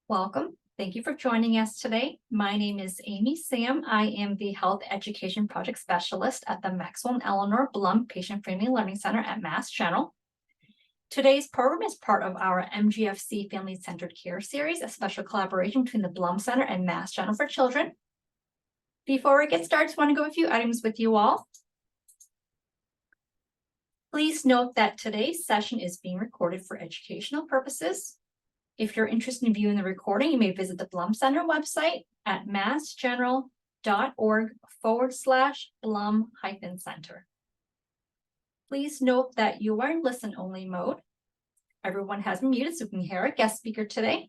Welcome. Thank you for joining us today. My name is Amy Sam. I am the Health Education Project Specialist at the Maxwell and Eleanor Blum Patient-Friendly Learning Center at Mass General. Today's program is part of our MGfC Family-Centered Care Series, a special collaboration between the Blum Center and Mass General for Children. Before we get started, I just want to go a few items with you all. Please note that today's session is being recorded for educational purposes. If you're interested in viewing the recording, you may visit the Blum Center website at massgeneral.org/Blum-Center. Please note that you are in listen-only mode. Everyone has been muted so we can hear our guest speaker today.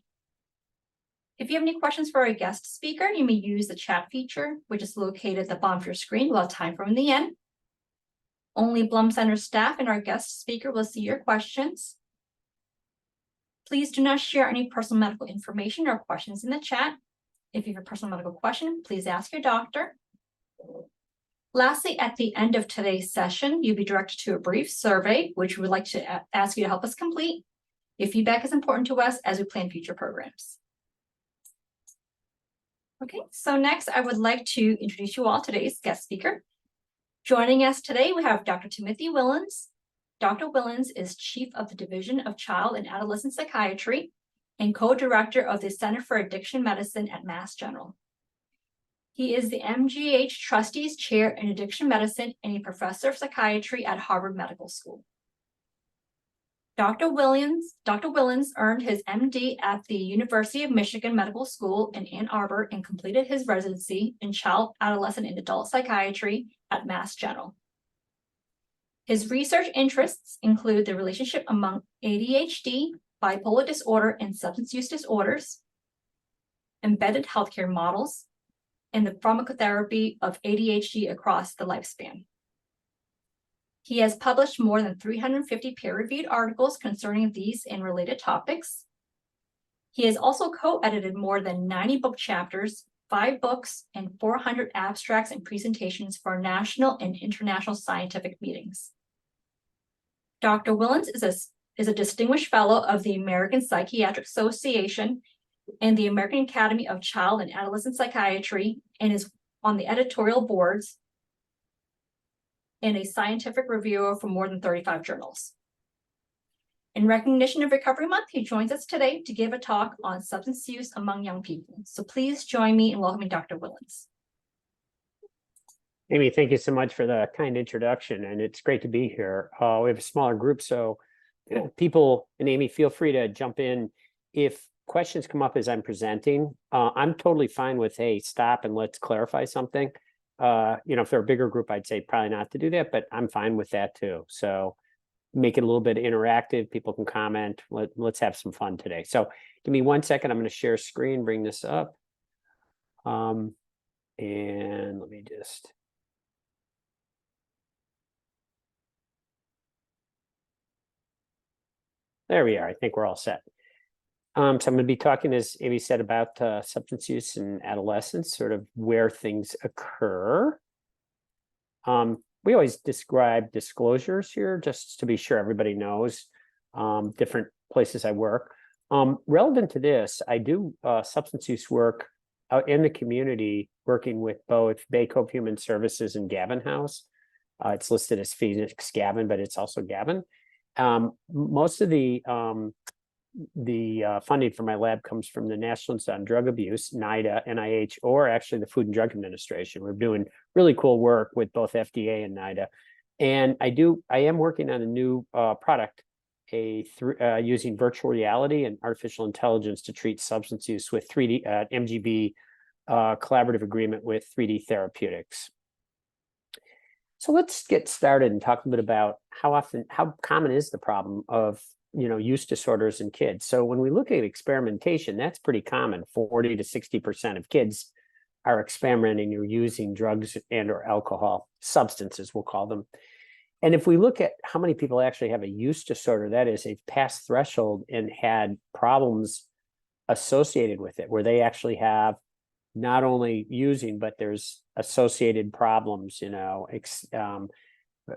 If you have any questions for our guest speaker, you may use the chat feature, which is located at the bottom of your screen. We'll have time for in the end. Only Blum Center staff and our guest speaker will see your questions. Please do not share any personal medical information or questions in the chat. If you have a personal medical question, please ask your doctor. Lastly, at the end of today's session, you'll be directed to a brief survey, which we would like to ask you to help us complete. Your feedback is important to us as we plan future programs. Okay, so next I would like to introduce you all to today's guest speaker. Joining us today, we have Dr. Timothy Wilens. Dr. Wilens is Chief of the Division of Child and Adolescent Psychiatry and Co-Director of the Center for Addiction Medicine at Mass General. He is the MGH Trustees Chair in Addiction Medicine and a Professor of Psychiatry at Harvard Medical School. Dr. Wilens earned his MD at the University of Michigan Medical School in Ann Arbor and completed his residency in Child, Adolescent, and Adult Psychiatry at Mass General. His research interests include the relationship among ADHD, bipolar disorder, and substance use disorders, embedded healthcare models, and the pharmacotherapy of ADHD across the lifespan. He has published more than 350 peer-reviewed articles concerning these and related topics. He has also co-edited more than 90 book chapters, 5 books, and 400 abstracts and presentations for national and international scientific meetings. Dr. Wilens is a distinguished fellow of the American Psychiatric Association and the American Academy of Child and Adolescent Psychiatry, and is on the editorial boards and a scientific reviewer for more than 35 journals. In recognition of Recovery Month, he joins us today to give a talk on substance use among young people. So please join me in welcoming Dr. Wilens. Amy, thank you so much for the kind introduction, and it's great to be here. We have a smaller group, so people, and Amy, feel free to jump in. If questions come up as I'm presenting, I'm totally fine with, hey, stop and let's clarify something. If they're a bigger group, I'd say probably not to do that, but I'm fine with that too. So make it a little bit interactive. People can comment. Let's have some fun today. So give me 1 second. I'm going to share screen, bring this up. And let me just... There we are. I think we're all set. So I'm going to be talking, as Amy said, about substance use in adolescence, sort of where things occur. We always describe disclosures here, just to be sure everybody knows different places I work. Relevant to this, I do substance use work out in the community, working with both Bay Cove Human Services and Gavin House. It's listed as Phoenix Gavin, but it's also Gavin. Most of the funding for my lab comes from the National Institute on Drug Abuse, NIDA, NIH, or actually the Food and Drug Administration. We're doing really cool work with both FDA and NIDA. And I am working on a new product, using virtual reality and artificial intelligence to treat substance use with 3D MGB collaborative agreement with 3D Therapeutics. So let's get started and talk a bit about how common is the problem of use disorders in kids. So when we look at experimentation, that's pretty common. 40 to 60% of kids are experimenting or using drugs and or alcohol, substances we'll call them. And if we look at how many people actually have a use disorder, that is, they've passed threshold and had problems associated with it, where they actually have not only using, but there's associated problems,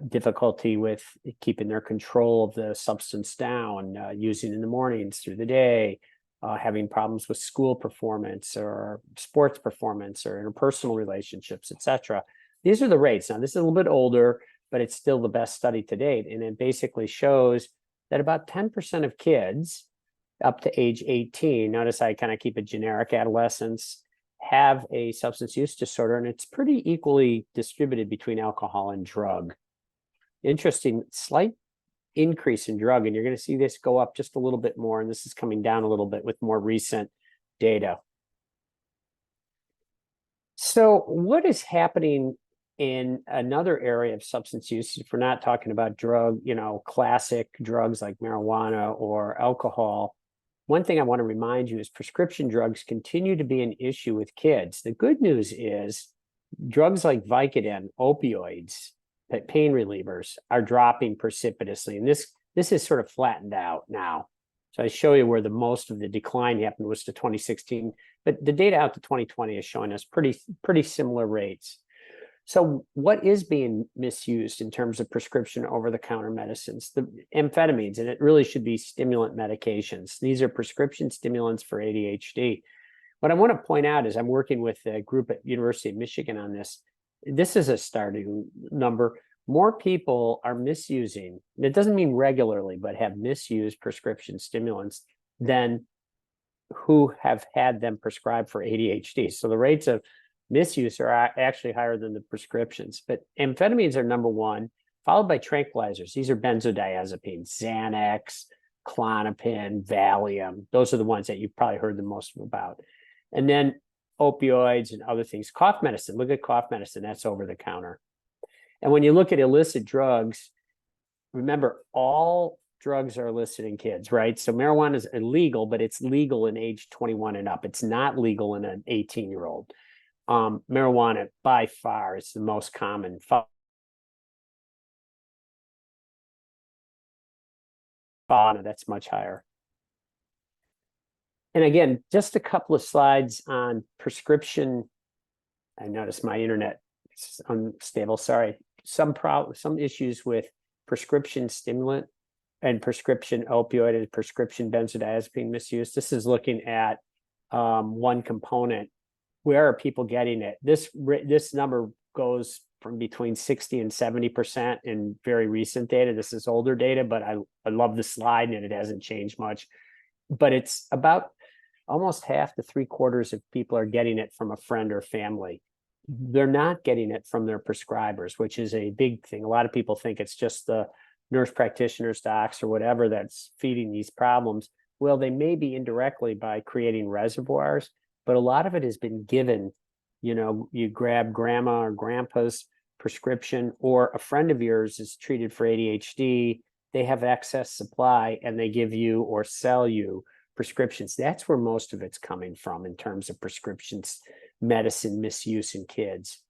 difficulty with keeping their control of the substance down, using in the mornings through the day, having problems with school performance or sports performance or interpersonal relationships, etc. These are the rates. Now, this is a little bit older, but it's still the best study to date. And it basically shows that about 10% of kids up to age 18, notice I kind of keep it generic, adolescents, have a substance use disorder, and it's pretty equally distributed between alcohol and drug. Interesting, slight increase in drug, and you're going to see this go up just a little bit more, and this is coming down a little bit with more recent data. So what is happening in another area of substance use, if we're not talking about drug, classic drugs like marijuana or alcohol? One thing I want to remind you is prescription drugs continue to be an issue with kids. The good news is drugs like Vicodin, opioids, pain relievers are dropping precipitously. And this is sort of flattened out now. So I show you where the most of the decline happened was to 2016, but the data out to 2020 is showing us pretty similar rates. So what is being misused in terms of prescription over-the-counter medicines? The amphetamines, and it really should be stimulant medications. These are prescription stimulants for ADHD. What I want to point out is I'm working with a group at University of Michigan on this. This is a starting number. More people are misusing, it doesn't mean regularly, but have misused prescription stimulants than who have had them prescribed for ADHD. So the rates of misuse are actually higher than the prescriptions. But amphetamines are number one, followed by tranquilizers. These are benzodiazepines, Xanax, Klonopin, Valium. Those are the ones that you've probably heard the most about. And then opioids and other things. Cough medicine, look at cough medicine, that's over the counter. And when you look at illicit drugs, remember, all drugs are illicit in kids, right? So marijuana is illegal, but it's legal in age 21 and up. It's not legal in an 18-year-old. Marijuana, by far, is the most common. That's much higher. And again, just a couple of slides on prescription. I noticed my internet is unstable, sorry. Some issues with prescription stimulant and prescription opioid and prescription benzodiazepine misuse. This is looking at one component. Where are people getting it? This number goes from between 60 and 70% in very recent data. This is older data, but I love the slide and it hasn't changed much. But it's about almost half to 3/4 of people are getting it from a friend or family. They're not getting it from their prescribers, which is a big thing. A lot of people think it's just the nurse practitioners, docs, or whatever that's feeding these problems. Well, they may be indirectly by creating reservoirs, but a lot of it has been given. You grab grandma or grandpa's prescription, or a friend of yours is treated for ADHD. They have excess supply and they give you or sell you prescriptions. That's where most of it's coming from in terms of prescriptions, medicine misuse in kids.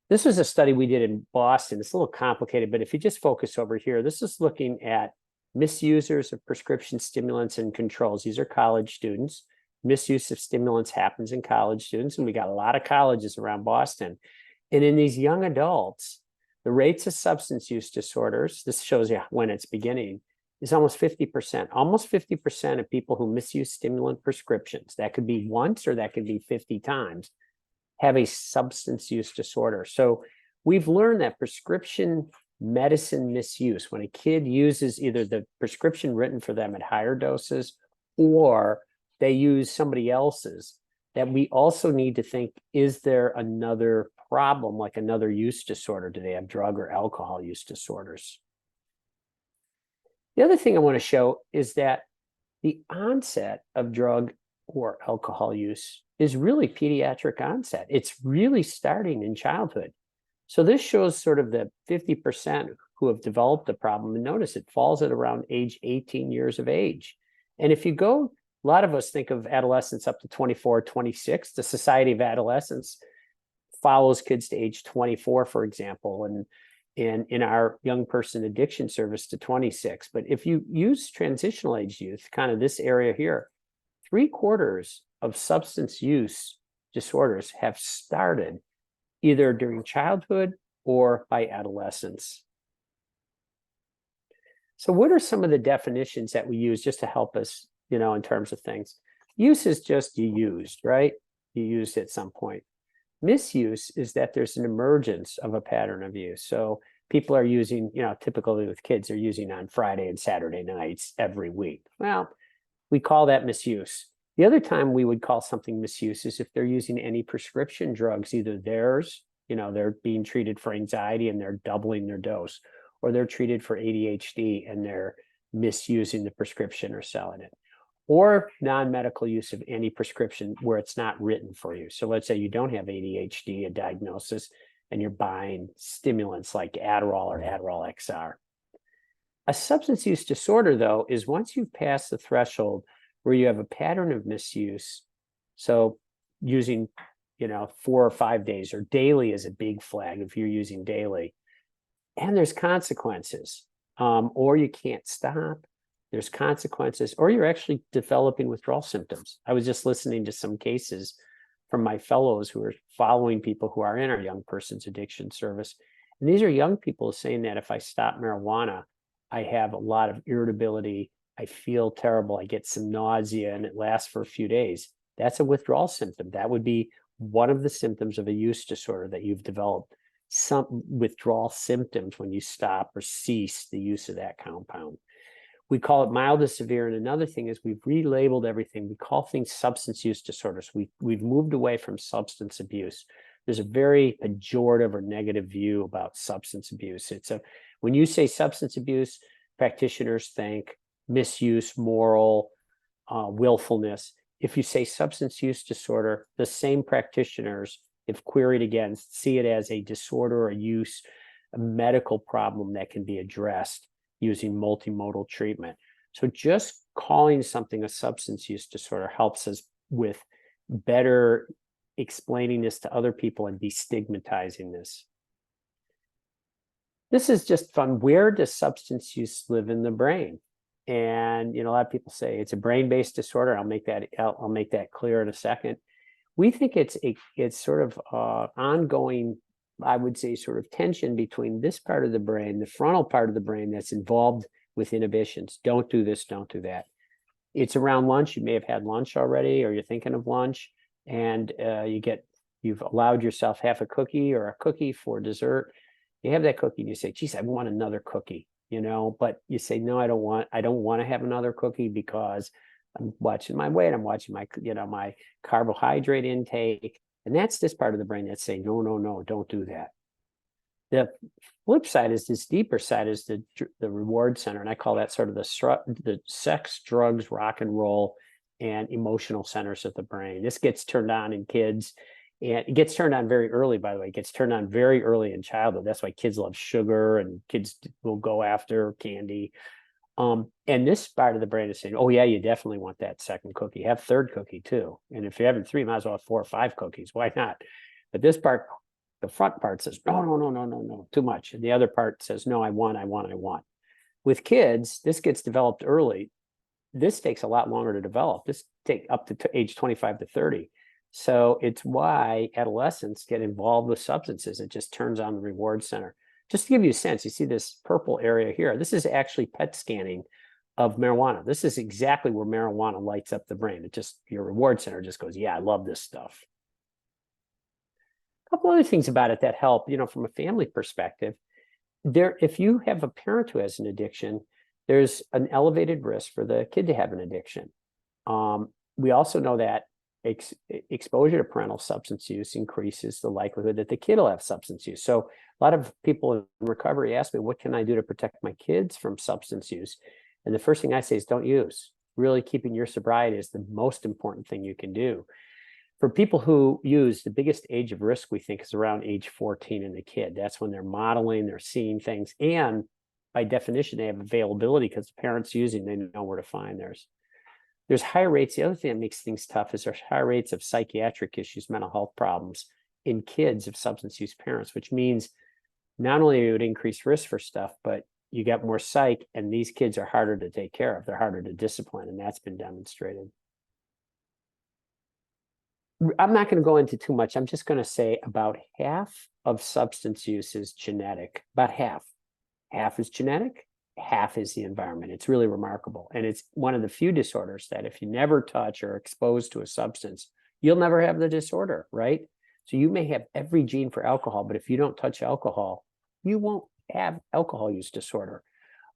This was a study we did in Boston. It's a little complicated, but if you just focus over here, this is looking at misusers of prescription stimulants and controls. These are college students. Misuse of stimulants happens in college students, and we got a lot of colleges around Boston. And in these young adults, the rates of substance use disorders, this shows you when it's beginning, is almost 50%. Almost 50% of people who misuse stimulant prescriptions, that could be once or that could be 50 times, have a substance use disorder. So we've learned that prescription medicine misuse, when a kid uses either the prescription written for them at higher doses or they use somebody else's, that we also need to think, is there another problem, like another use disorder? Do they have drug or alcohol use disorders? The other thing I want to show is that the onset of drug or alcohol use is really pediatric onset. It's really starting in childhood. So this shows sort of the 50% who have developed the problem. And notice it falls at around age 18 years of age. And if you go, a lot of us think of adolescents up to 24, 26. The Society of Adolescents follows kids to age 24, for example, and in our young person addiction service to 26. But if you use transitional age youth, kind of this area here, 3/4 of substance use disorders have started either during childhood or by adolescence. So what are some of the definitions that we use just to help us in terms of things. Use is just you used, right? You used at some point. Misuse is that there's an emergence of a pattern of use. So people are using, typically with kids, they're using on Friday and Saturday nights every week. Well, we call that misuse. The other time we would call something misuse is if they're using any prescription drugs, either theirs, they're being treated for anxiety and they're doubling their dose, or they're treated for ADHD and they're misusing the prescription or selling it, or non-medical use of any prescription where it's not written for you. So let's say you don't have ADHD, a diagnosis, and you're buying stimulants like Adderall or Adderall XR. A substance use disorder, though, is once you've passed the threshold where you have a pattern of misuse. So using, 4 or 5 days or daily is a big flag if you're using daily. And there's consequences, or you can't stop. There's consequences, or you're actually developing withdrawal symptoms. I was just listening to some cases from my fellows who are following people who are in our young person's addiction service. And these are young people saying that if I stop marijuana, I have a lot of irritability. I feel terrible. I get some nausea and it lasts for a few days. That's a withdrawal symptom. That would be one of the symptoms of a use disorder that you've developed. Some withdrawal symptoms when you stop or cease the use of that compound. We call it mild to severe. And another thing is we've relabeled everything. We call things substance use disorders. We've moved away from substance abuse. There's a very pejorative or negative view about substance abuse. When you say substance abuse, practitioners think misuse, moral, willfulness. If you say substance use disorder, the same practitioners, if queried again, see it as a disorder or use, a medical problem that can be addressed using multimodal treatment. So just calling something a substance use disorder helps us with better explaining this to other people and destigmatizing this. This is just fun. Where does substance use live in the brain? And a lot of people say it's a brain-based disorder. I'll make that clear in a second. We think it's sort of ongoing, I would say, sort of tension between this part of the brain, the frontal part of the brain that's involved with inhibitions. Don't do this, don't do that. It's around lunch. You may have had lunch already, or you're thinking of lunch, and you've allowed yourself half a cookie or a cookie for dessert. You have that cookie and you say, geez, I want another cookie, but you say, no, I don't want to have another cookie because I'm watching my weight. I'm watching my, my carbohydrate intake. And that's this part of the brain that's saying, no, no, no, don't do that. The flip side is this deeper side is the reward center. And I call that sort of the sex, drugs, rock and roll, and emotional centers of the brain. This gets turned on in kids. And it gets turned on very early, by the way. It gets turned on very early in childhood. That's why kids love sugar and kids will go after candy. And this part of the brain is saying, oh, yeah, you definitely want that second cookie. Have third cookie, too. And if you're having 3, might as well have 4 or 5 cookies. Why not? But this part, the front part says, no, no, no, no, no, no, too much. And the other part says, no, I want. With kids, this gets developed early. This takes a lot longer to develop. This takes up to age 25 to 30. So it's why adolescents get involved with substances. It just turns on the reward center. Just to give you a sense, you see this purple area here. This is actually PET scanning of marijuana. This is exactly where marijuana lights up the brain. Your reward center just goes, yeah, I love this stuff. A couple other things about it that help, from a family perspective. If you have a parent who has an addiction, there's an elevated risk for the kid to have an addiction. We also know that exposure to parental substance use increases the likelihood that the kid will have substance use. So a lot of people in recovery ask me, what can I do to protect my kids from substance use? And the first thing I say is don't use. Really keeping your sobriety is the most important thing you can do. For people who use, the biggest age of risk we think is around age 14 in the kid. That's when they're modeling, they're seeing things, and by definition, they have availability because the parents using, they know where to find theirs. There's higher rates. The other thing that makes things tough is there's higher rates of psychiatric issues, mental health problems in kids of substance use parents, which means not only it would increase risk for stuff, but you get more psych, and these kids are harder to take care of. They're harder to discipline, and that's been demonstrated. I'm not going to go into too much. I'm just going to say about half of substance use is genetic. About half. Half is genetic, half is the environment. It's really remarkable. And it's one of the few disorders that if you never touch or exposed to a substance, you'll never have the disorder, right? So you may have every gene for alcohol, but if you don't touch alcohol, you won't have alcohol use disorder.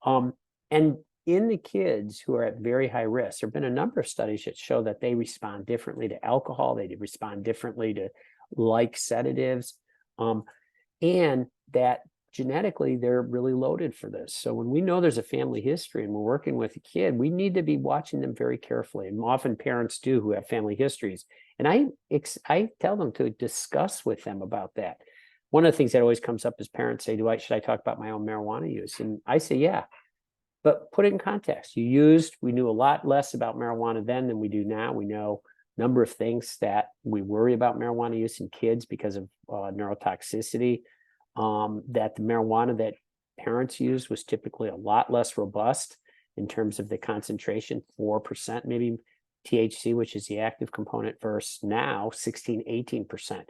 And in the kids who are at very high risk, there have been a number of studies that show that they respond differently to alcohol. They respond differently to like sedatives, and that genetically they're really loaded for this. So when we know there's a family history and we're working with a kid, we need to be watching them very carefully. And often parents do who have family histories. And I tell them to discuss with them about that. One of the things that always comes up is parents say, should I talk about my own marijuana use? And I say, yeah, but put it in context. We knew a lot less about marijuana then than we do now. We know a number of things that we worry about marijuana use in kids because of neurotoxicity. That the marijuana that parents used was typically a lot less robust in terms of the concentration, 4% maybe THC, which is the active component, versus now 16, 18%.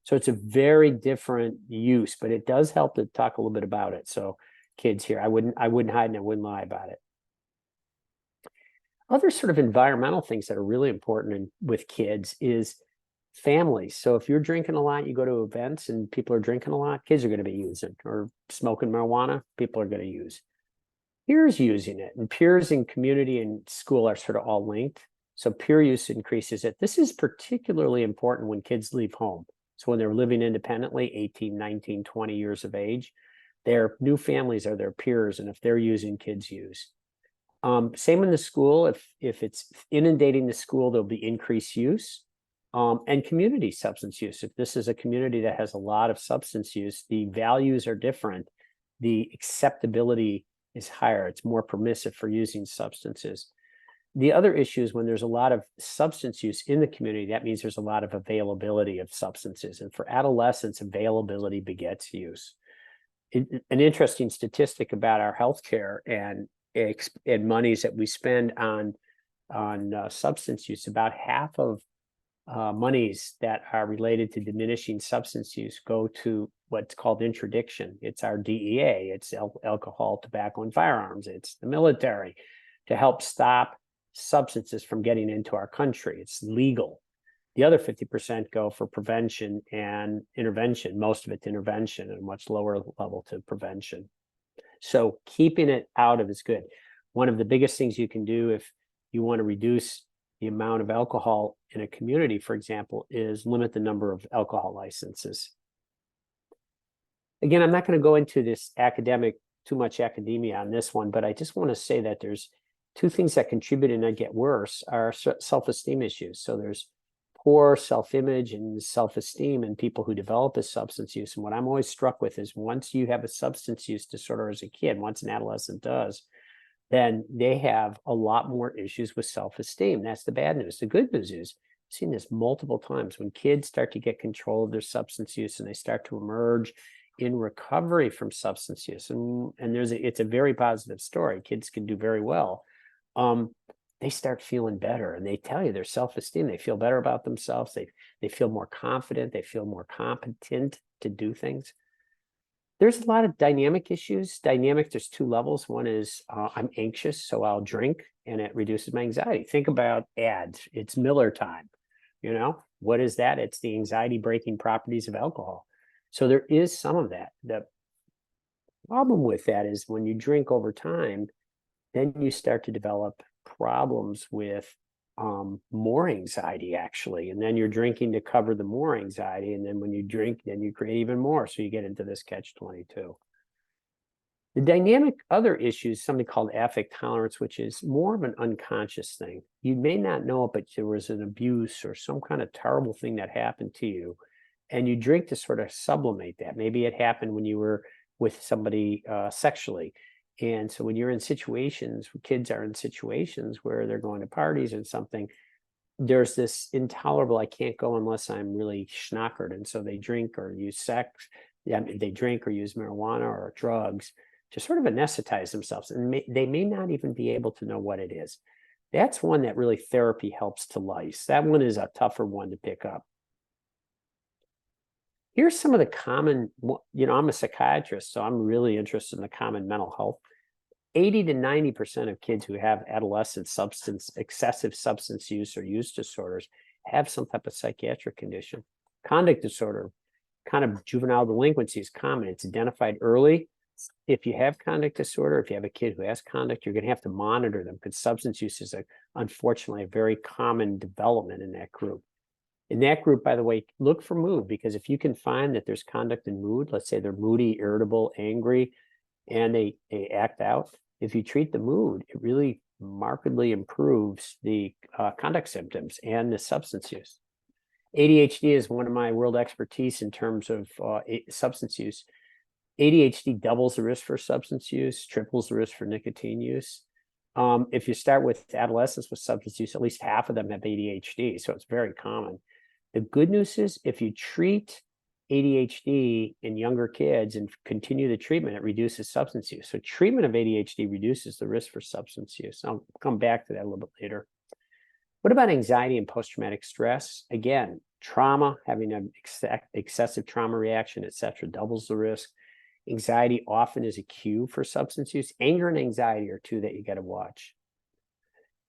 So it's a very different use, but it does help to talk a little bit about it. So kids here, I wouldn't hide and I wouldn't lie about it. Other sort of environmental things that are really important with kids is families. So if you're drinking a lot, you go to events and people are drinking a lot, kids are going to be using, or smoking marijuana, people are going to use. Peers using it, and peers in community and school are sort of all linked. So peer use increases it. This is particularly important when kids leave home. So when they're living independently, 18, 19, 20 years of age, their new families are their peers. And if they're using, kids use. Same in the school. If it's inundating the school, there'll be increased use. And community substance use. If this is a community that has a lot of substance use, the values are different. The acceptability is higher. It's more permissive for using substances. The other issue is when there's a lot of substance use in the community, that means there's a lot of availability of substances. And for adolescents, availability begets use. An interesting statistic about our healthcare and monies that we spend on substance use, about half of monies that are related to diminishing substance use go to what's called interdiction. It's our DEA, it's alcohol, tobacco, and firearms. It's the military to help stop substances from getting into our country. It's legal. The other 50% go for prevention and intervention, most of it to intervention, and a much lower level to prevention. So keeping it out of is good. One of the biggest things you can do if you want to reduce the amount of alcohol in a community, for example, is limit the number of alcohol licenses. Again, I'm not going to go into this too much academia on this one, but I just want to say that there's two things that contribute and that get worse are self-esteem issues. So there's poor self-image and self-esteem in people who develop a substance use. And what I'm always struck with is once you have a substance use disorder as a kid, once an adolescent does, then they have a lot more issues with self-esteem. That's the bad news. The good news is, I've seen this multiple times, when kids start to get control of their substance use and they start to emerge in recovery from substance use, and it's a very positive story. Kids can do very well. They start feeling better, and they tell you their self-esteem, they feel better about themselves. They feel more confident. They feel more competent to do things. There's a lot of dynamic issues. There's two levels. One is I'm anxious, so I'll drink, and it reduces my anxiety. Think about ads. It's Miller time. What is that? It's the anxiety breaking properties of alcohol. So there is some of that. The problem with that is when you drink over time, then you start to develop problems with more anxiety, actually. And then you're drinking to cover the more anxiety. And then when you drink, then you create even more. So you get into this catch-22. The dynamic other issue is something called affect tolerance, which is more of an unconscious thing. You may not know it, but there was an abuse or some kind of terrible thing that happened to you. And you drink to sort of sublimate that. Maybe it happened when you were with somebody sexually. And so when you're in situations, kids are in situations where they're going to parties and something, there's this intolerable, I can't go unless I'm really schnockered. And so they drink or use sex, they drink or use marijuana or drugs to sort of anesthetize themselves. And they may not even be able to know what it is. That's one that really therapy helps to lice. That one is a tougher one to pick up. Here's some of the common, I'm a psychiatrist, so I'm really interested in the common mental health 80 to 90% of kids who have adolescent excessive substance use or use disorders have some type of psychiatric condition. Conduct disorder, kind of juvenile delinquency is common. It's identified early. If you have conduct disorder, if you have a kid who has conduct, you're going to have to monitor them because substance use is unfortunately a very common development in that group. In that group, by the way, look for mood, because if you can find that there's conduct and mood, let's say they're moody, irritable, angry, and they act out, if you treat the mood, it really markedly improves the conduct symptoms and the substance use. ADHD is one of my world expertise in terms of substance use. ADHD doubles the risk for substance use, triples the risk for nicotine use. If you start with adolescents with substance use, at least half of them have ADHD, so it's very common. The good news is if you treat ADHD in younger kids and continue the treatment, it reduces substance use. So treatment of ADHD reduces the risk for substance use. I'll come back to that a little bit later. What about anxiety and post-traumatic stress? Again, trauma, having an excessive trauma reaction, etc., doubles the risk. Anxiety often is a cue for substance use. Anger and anxiety are two that you got to watch.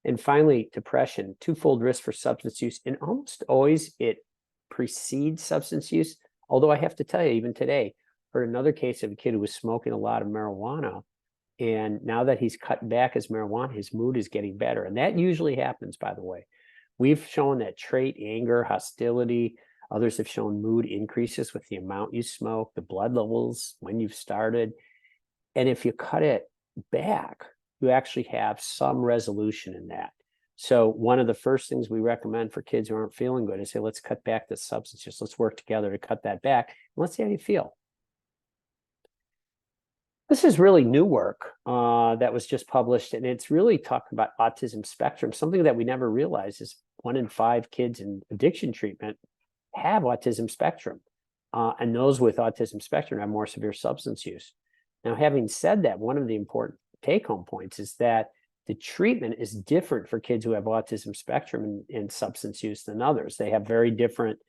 And finally, depression, twofold risk for substance use. And almost always it precedes substance use. Although I have to tell you, even today, heard another case of a kid who was smoking a lot of marijuana. And now that he's cut back his marijuana, his mood is getting better. And that usually happens, by the way. We've shown that trait, anger, hostility, others have shown mood increases with the amount you smoke, the blood levels, when you've started. And if you cut it back, you actually have some resolution in that. So one of the first things we recommend for kids who aren't feeling good is say, let's cut back the substance use. Let's work together to cut that back. And let's see how you feel. This is really new work that was just published, and it's really talking about autism spectrum. Something that we never realized is 1 in 5 kids in addiction treatment have autism spectrum. And those with autism spectrum have more severe substance use. Now, having said that, one of the important take-home points is that the treatment is different for kids who have autism spectrum and substance use than others. They have very different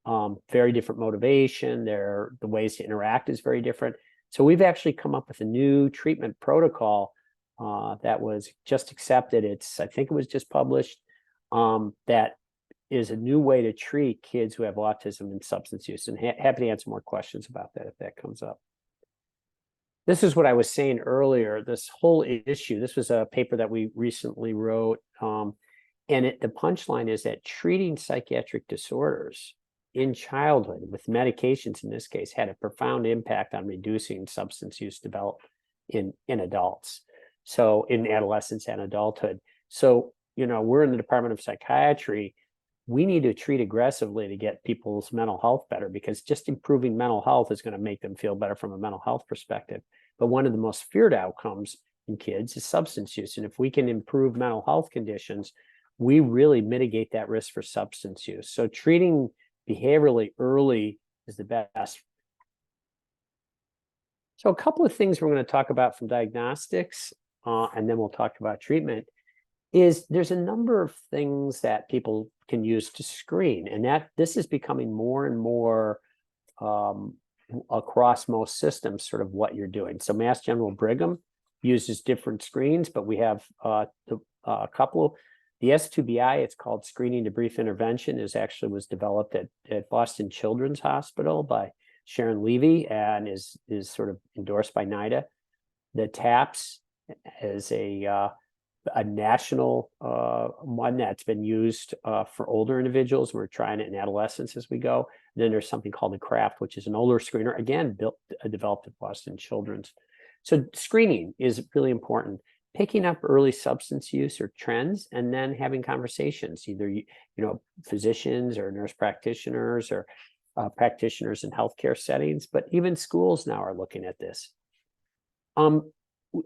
motivation. The ways to interact is very different. So we've actually come up with a new treatment protocol that was just accepted. I think it was just published, that is a new way to treat kids who have autism and substance use. And happy to answer more questions about that if that comes up. This is what I was saying earlier, this whole issue. This was a paper that we recently wrote. And the punchline is that treating psychiatric disorders in childhood with medications, in this case, had a profound impact on reducing substance use development in adults. So in adolescence and adulthood. So, we're in the Department of Psychiatry. We need to treat aggressively to get people's mental health better, because just improving mental health is going to make them feel better from a mental health perspective. But one of the most feared outcomes in kids is substance use. And if we can improve mental health conditions, we really mitigate that risk for substance use. So treating behaviorally early is the best. So a couple of things we're going to talk about from diagnostics, and then we'll talk about treatment, is there's a number of things that people can use to screen, and that this is becoming more and more across most systems, sort of what you're doing. So Mass General Brigham uses different screens, but we have a couple. The S2BI, it's called Screening to Brief Intervention, was developed at Boston Children's Hospital by Sharon Levy and is sort of endorsed by NIDA. The TAPS is a national one that's been used for older individuals. We're trying it in adolescents as we go. And then there's something called the CRAFT, which is an older screener, again, developed at Boston Children's. So screening is really important. Picking up early substance use or trends, and then having conversations, either physicians or nurse practitioners or practitioners in healthcare settings, but even schools now are looking at this.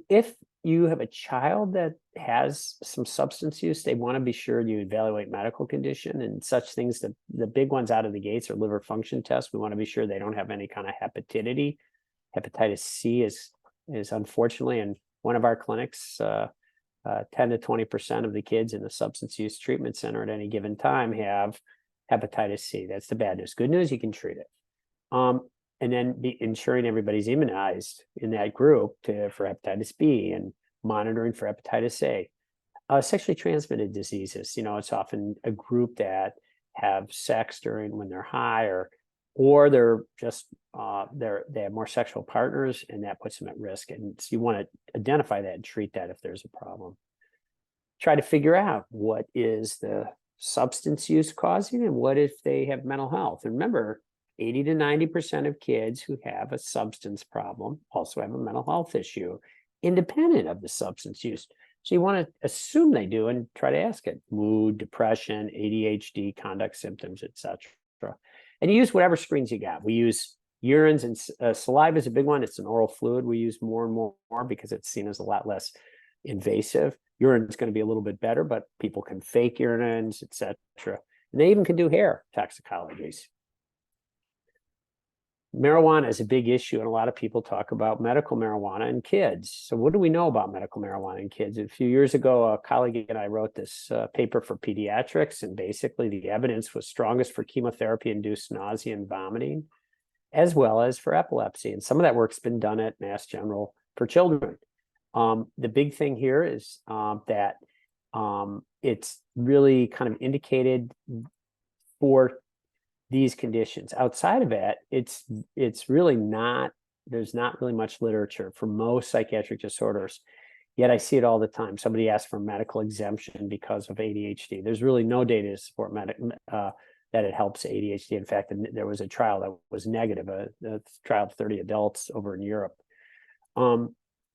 If you have a child that has some substance use, they want to be sure you evaluate medical condition and such things. The big ones out of the gates are liver function tests. We want to be sure they don't have any kind of hepatitis. Hepatitis C is unfortunately in one of our clinics, 10 to 20% of the kids in the substance use treatment center at any given time have hepatitis C. That's the bad news. Good news, you can treat it. And then ensuring everybody's immunized in that group for hepatitis B and monitoring for hepatitis A. Sexually transmitted diseases, it's often a group that have sex when they're high, or they're just they have more sexual partners, and that puts them at risk. And so you want to identify that and treat that if there's a problem. Try to figure out what is the substance use causing and what if they have mental health. And remember, 80 to 90% of kids who have a substance problem also have a mental health issue, independent of the substance use. So you want to assume they do and try to ask it: mood, depression, ADHD, conduct symptoms, etc. And you use whatever screens you got. We use urines, and saliva is a big one. It's an oral fluid we use more and more because it's seen as a lot less invasive. Urine is going to be a little bit better, but people can fake urines, etc. And they even can do hair toxicologies. Marijuana is a big issue, and a lot of people talk about medical marijuana in kids. So what do we know about medical marijuana in kids? A few years ago, a colleague and I wrote this paper for pediatrics, and basically the evidence was strongest for chemotherapy-induced nausea and vomiting, as well as for epilepsy. And some of that work's been done at Mass General for children. The big thing here is that it's really kind of indicated for these conditions. Outside of that, it's really not, there's not really much literature for most psychiatric disorders. Yet I see it all the time. Somebody asks for medical exemption because of ADHD. There's really no data to support that it helps ADHD. In fact, there was a trial that was negative, a trial of 30 adults over in Europe.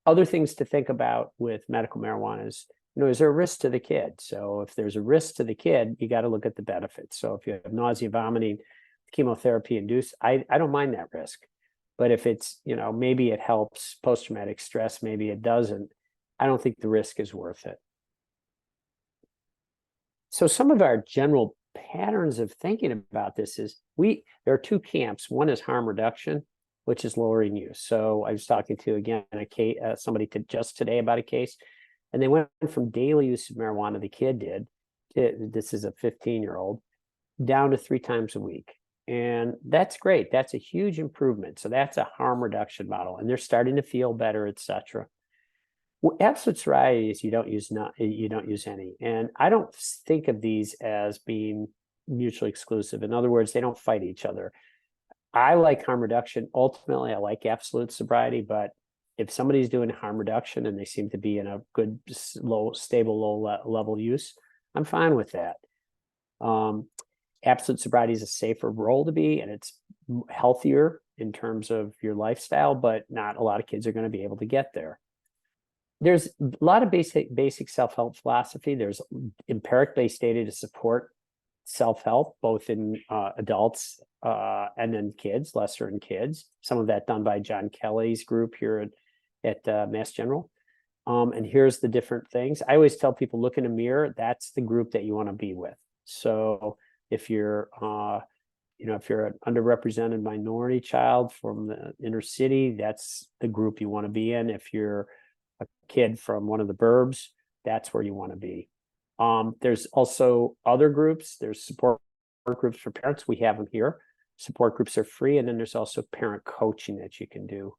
Other things to think about with medical marijuana is, is there a risk to the kid? So if there's a risk to the kid, you got to look at the benefits. So if you have nausea, vomiting, chemotherapy induced, I don't mind that risk. But if it's, maybe it helps post-traumatic stress, maybe it doesn't, I don't think the risk is worth it. So some of our general patterns of thinking about this is there are two camps. One is harm reduction, which is lowering use. So I was talking to, again, somebody just today about a case, and they went from daily use of marijuana, the kid did, this is a 15-year-old, down to 3 times a week. And that's great. That's a huge improvement. So that's a harm reduction model, and they're starting to feel better, etc. Well, absolute sobriety is you don't use any. And I don't think of these as being mutually exclusive. In other words, they don't fight each other. I like harm reduction. Ultimately, I like absolute sobriety, but if somebody's doing harm reduction and they seem to be in a good, stable, low level use, I'm fine with that. Absolute sobriety is a safer role to be, and it's healthier in terms of your lifestyle, but not a lot of kids are going to be able to get there. There's a lot of basic self-help philosophy. There's empiric-based data to support self-help, both in adults and then kids, lesser in kids. Some of that done by John Kelly's group here at Mass General. And here's the different things. I always tell people, look in a mirror. That's the group that you want to be with. So if you're, if you're an underrepresented minority child from the inner city, that's the group you want to be in. If you're a kid from one of the burbs, that's where you want to be. There's also other groups. There's support groups for parents. We have them here. Support groups are free. And then there's also parent coaching that you can do.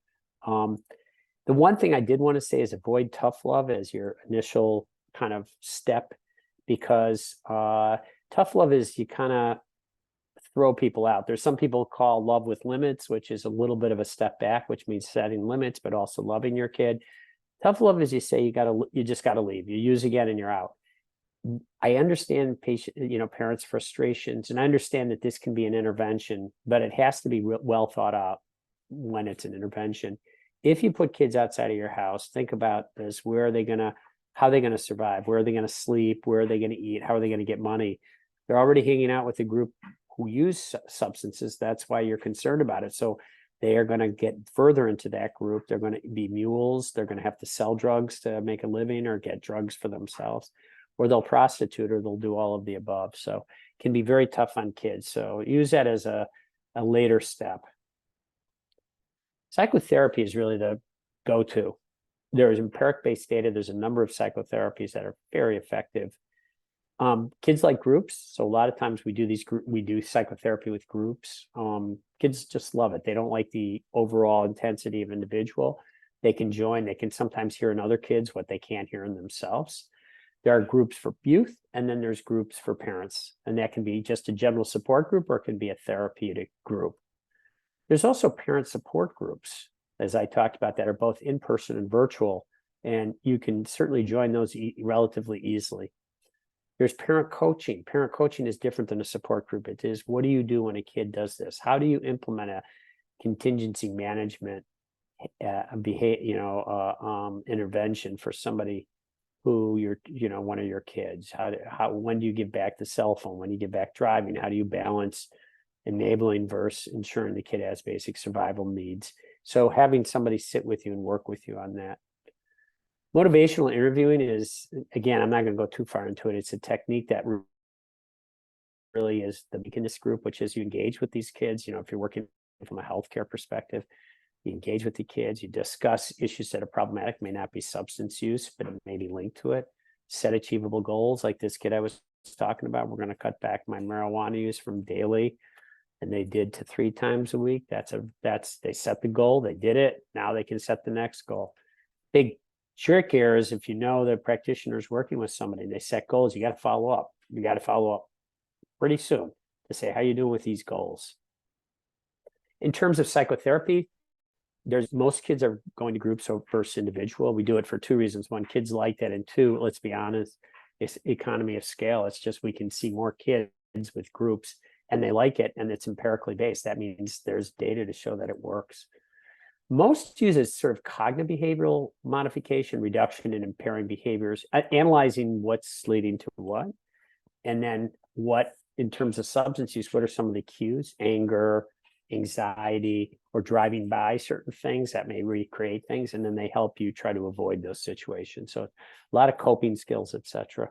The one thing I did want to say is avoid tough love as your initial kind of step, because tough love is you kind of throw people out. There's some people call love with limits, which is a little bit of a step back, which means setting limits, but also loving your kid. Tough love is you say you just got to leave. You use again and you're out. I understand parents' frustrations, and I understand that this can be an intervention, but it has to be well thought out when it's an intervention. If you put kids outside of your house, think about this: how are they going to survive? Where are they going to sleep? Where are they going to eat? How are they going to get money? They're already hanging out with a group who use substances. That's why you're concerned about it. So they are going to get further into that group. They're going to be mules. They're going to have to sell drugs to make a living or get drugs for themselves, or they'll prostitute, or they'll do all of the above. So it can be very tough on kids. So use that as a later step. Psychotherapy is really the go-to. There is empiric-based data. There's a number of psychotherapies that are very effective. Kids like groups. So a lot of times we do psychotherapy with groups. Kids just love it. They don't like the overall intensity of individual. They can join, they can sometimes hear in other kids what they can't hear in themselves. There are groups for youth, and then there's groups for parents. And that can be just a general support group, or it can be a therapeutic group. There's also parent support groups, as I talked about, that are both in-person and virtual. And you can certainly join those relatively easily. There's parent coaching. Parent coaching is different than a support group. It is, what do you do when a kid does this? How do you implement a contingency management intervention for somebody who one of your kids? When do you give back the cell phone? When do you give back driving? How do you balance enabling versus ensuring the kid has basic survival needs? So having somebody sit with you and work with you on that. Motivational interviewing is, again, I'm not going to go too far into it. It's a technique that really is the beginning group, which is you engage with these kids. If you're working from a healthcare perspective, you engage with the kids, you discuss issues that are problematic, may not be substance use, but it may be linked to it. Set achievable goals, like this kid I was talking about. We're going to cut back my marijuana use from daily, and they did, to 3 times a week. They set the goal, they did it. Now they can set the next goal. Big trick here is, if the practitioner's working with somebody and they set goals, you got to follow up. You got to follow up pretty soon to say, how you doing with these goals? In terms of psychotherapy, most kids are going to groups versus individual. We do it for 2 reasons. 1, kids like that, and 2, let's be honest, it's economy of scale. It's just, we can see more kids with groups and they like it, and it's empirically based. That means there's data to show that it works. Most use it sort of cognitive behavioral modification, reduction in impairing behaviors, analyzing what's leading to what, and then what, in terms of substance use, what are some of the cues? Anger, anxiety, or driving by certain things that may recreate things, and then they help you try to avoid those situations. So a lot of coping skills, etc.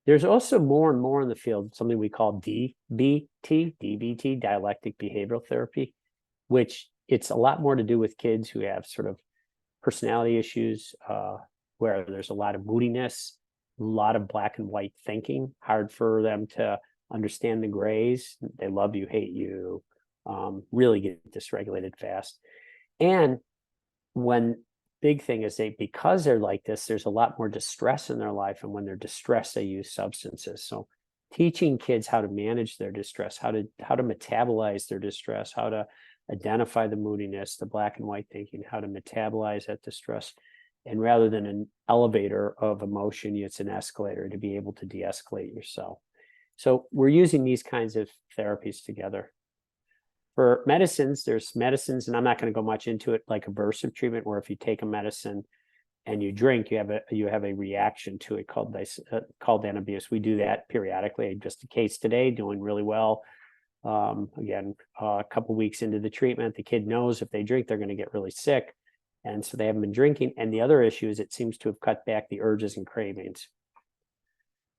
There's also more and more in the field something we call DBT, dialectic behavioral therapy, which it's a lot more to do with kids who have sort of personality issues, where there's a lot of moodiness, a lot of black and white thinking, hard for them to understand the grays. They love you, hate you, really get dysregulated fast. And big thing is, because they're like this, there's a lot more distress in their life. And when they're distressed, they use substances. So teaching kids how to manage their distress, how to metabolize their distress, how to identify the moodiness, the black and white thinking, how to metabolize that distress. And rather than an elevator of emotion, it's an escalator to be able to de-escalate yourself. So we're using these kinds of therapies together. For medicines, there's medicines, and I'm not going to go much into it, like aversive treatment, where if you take a medicine and you drink, you have a reaction to it called anabuse. We do that periodically. Just a case today, doing really well. Again, a couple weeks into the treatment, the kid knows if they drink, they're going to get really sick. And so they haven't been drinking. And the other issue is, it seems to have cut back the urges and cravings.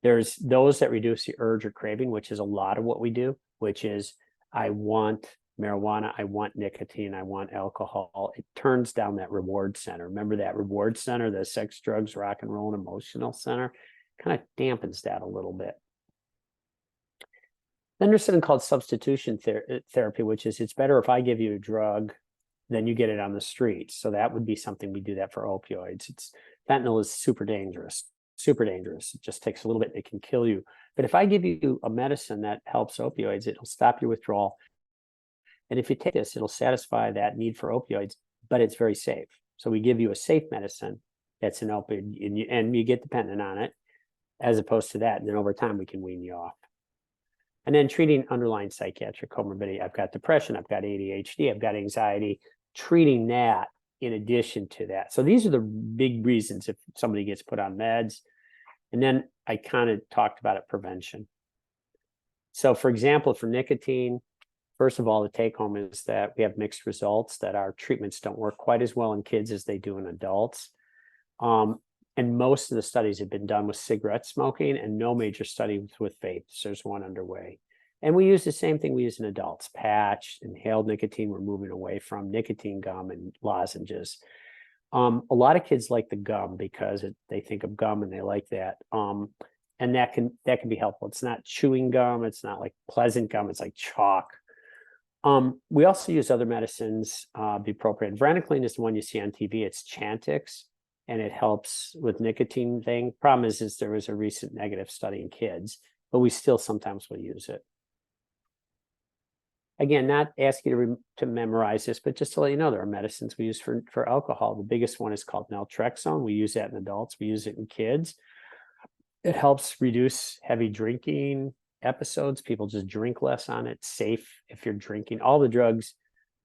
There's those that reduce the urge or craving, which is a lot of what we do, which is, I want marijuana, I want nicotine, I want alcohol. It turns down that reward center. Remember that reward center, the sex, drugs, rock and roll, and emotional center, kind of dampens that a little bit. Then there's something called substitution therapy, which is, it's better if I give you a drug than you get it on the street. So that would be something, we do that for opioids. Fentanyl is super dangerous. It just takes a little bit, it can kill you. But if I give you a medicine that helps opioids, it'll stop your withdrawal. And if you take this, it'll satisfy that need for opioids, but it's very safe. So we give you a safe medicine that's an opioid, and you get dependent on it, as opposed to that. And then over time, we can wean you off. And then treating underlying psychiatric comorbidity. I've got depression, I've got ADHD, I've got anxiety, treating that in addition to that. So these are the big reasons if somebody gets put on meds. And then I kind of talked about it, prevention. So for example, for nicotine, first of all, the take home is that we have mixed results, that our treatments don't work quite as well in kids as they do in adults. And most of the studies have been done with cigarette smoking, and no major studies with vapes. There's one underway. And we use the same thing we use in adults: patch, inhaled nicotine. We're moving away from nicotine gum and lozenges. A lot of kids like the gum because they think of gum and they like that. And that can be helpful. It's not chewing gum. It's not like pleasant gum. It's like chalk. We also use other medicines, bupropion. Varenicline is the one you see on TV. It's Chantix, and it helps with nicotine thing. Problem is there was a recent negative study in kids, but we still sometimes will use it. Again, not asking you to memorize this, but just to let you know, there are medicines we use for alcohol. The biggest one is called naltrexone. We use that in adults. We use it in kids. It helps reduce heavy drinking episodes. People just drink less on it. Safe if you're drinking. All the drugs,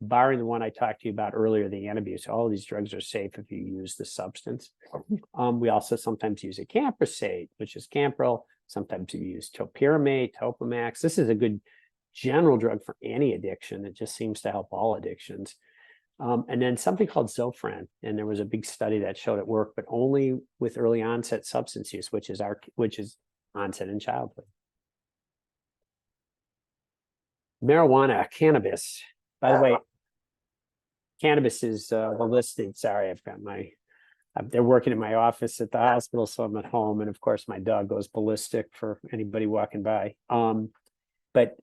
barring the one I talked to you about earlier, the antabuse, all of these drugs are safe if you use the substance. We also sometimes use a camprosate, which is Campril. Sometimes you use topiramate, Topamax. This is a good general drug for any addiction. It just seems to help all addictions. And then something called Zofran, and there was a big study that showed it worked, but only with early onset substance use, which is onset in childhood. Marijuana, cannabis. By the way, cannabis is listed. Sorry, I've got they're working in my office at the hospital, so I'm at home, and of course my dog goes ballistic for anybody walking by. But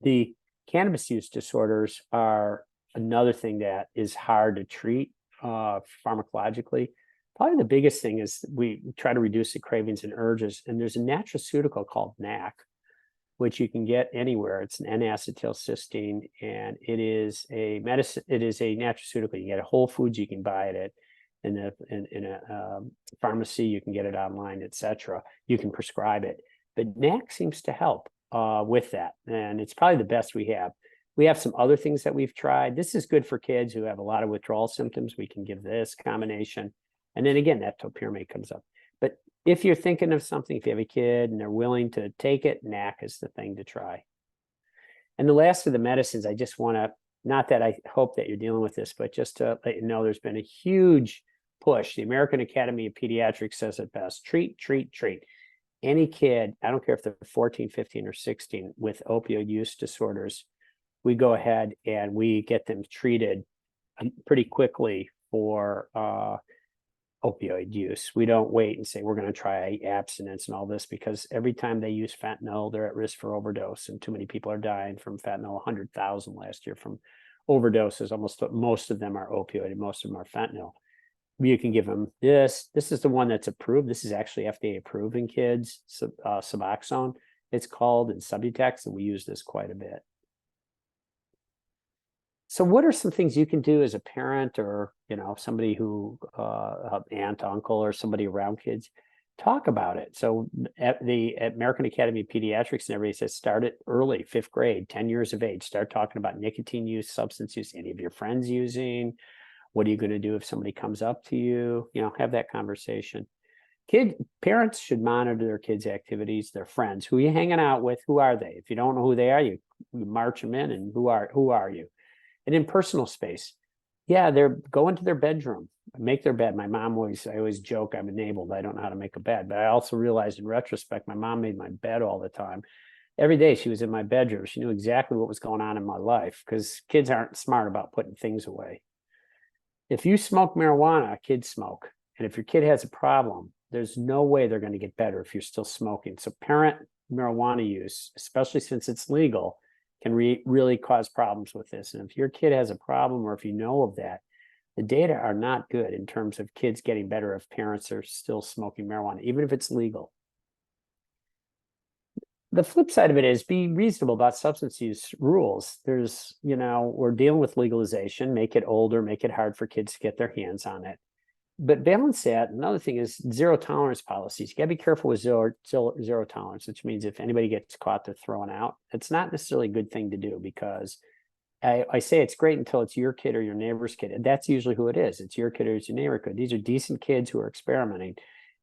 the cannabis use disorders are another thing that is hard to treat pharmacologically. Probably the biggest thing is we try to reduce the cravings and urges. And there's a nutraceutical called NAC, which you can get anywhere. It's an N-acetylcysteine, and it is a medicine. It is a nutraceutical. You get at Whole Foods, you can buy it in a pharmacy, you can get it online, etc. You can prescribe it. But NAC seems to help with that, and it's probably the best we have. We have some other things that we've tried. This is good for kids who have a lot of withdrawal symptoms. We can give this combination, and then again that topiramate comes up. But if you're thinking of something, if you have a kid and they're willing to take it, NAC is the thing to try. And the last of the medicines, I just want to, not that I hope that you're dealing with this, but just to let you know, there's been a huge push. The American Academy of Pediatrics says it best: treat, treat, treat. Any kid, I don't care if they're 14, 15, or 16 with opioid use disorders, we go ahead and we get them treated pretty quickly for opioid use. We don't wait and say, we're going to try abstinence and all this, because every time they use fentanyl, they're at risk for overdose. And too many people are dying from fentanyl. 100,000 last year from overdoses. Most of them are opioid and most of them are fentanyl. You can give them this. This is the one that's approved. This is actually FDA approved in kids, Suboxone. It's called in Subutex, and we use this quite a bit. So what are some things you can do as a parent, or somebody who aunt, uncle, or somebody around kids? Talk about it. So at the American Academy of Pediatrics and everybody says start it early, 5th grade, 10 years of age. Start talking about nicotine use, substance use, any of your friends using. What are you going to do if somebody comes up to you? Have that conversation. Parents should monitor their kids' activities, their friends. Who are you hanging out with? Who are they? If you don't know who they are, you march them in, and who are you? And in personal space, they're going to their bedroom, make their bed. I always joke I'm enabled. I don't know how to make a bed, but I also realized in retrospect, my mom made my bed all the time. Every day she was in my bedroom. She knew exactly what was going on in my life, because kids aren't smart about putting things away. If you smoke marijuana, kids smoke. And if your kid has a problem, there's no way they're going to get better if you're still smoking. So parent marijuana use, especially since it's legal, can really cause problems with this. And if your kid has a problem, or if you know of that, the data are not good in terms of kids getting better if parents are still smoking marijuana, even if it's legal. The flip side of it is be reasonable about substance use rules. There's, we're dealing with legalization, make it older, make it hard for kids to get their hands on it. But balance that. Another thing is zero tolerance policies. You got to be careful with zero tolerance, which means if anybody gets caught, they're thrown out. It's not necessarily a good thing to do, because I say it's great until it's your kid or your neighbor's kid. And that's usually who it is. It's your kid or it's your neighbor's kid. These are decent kids who are experimenting.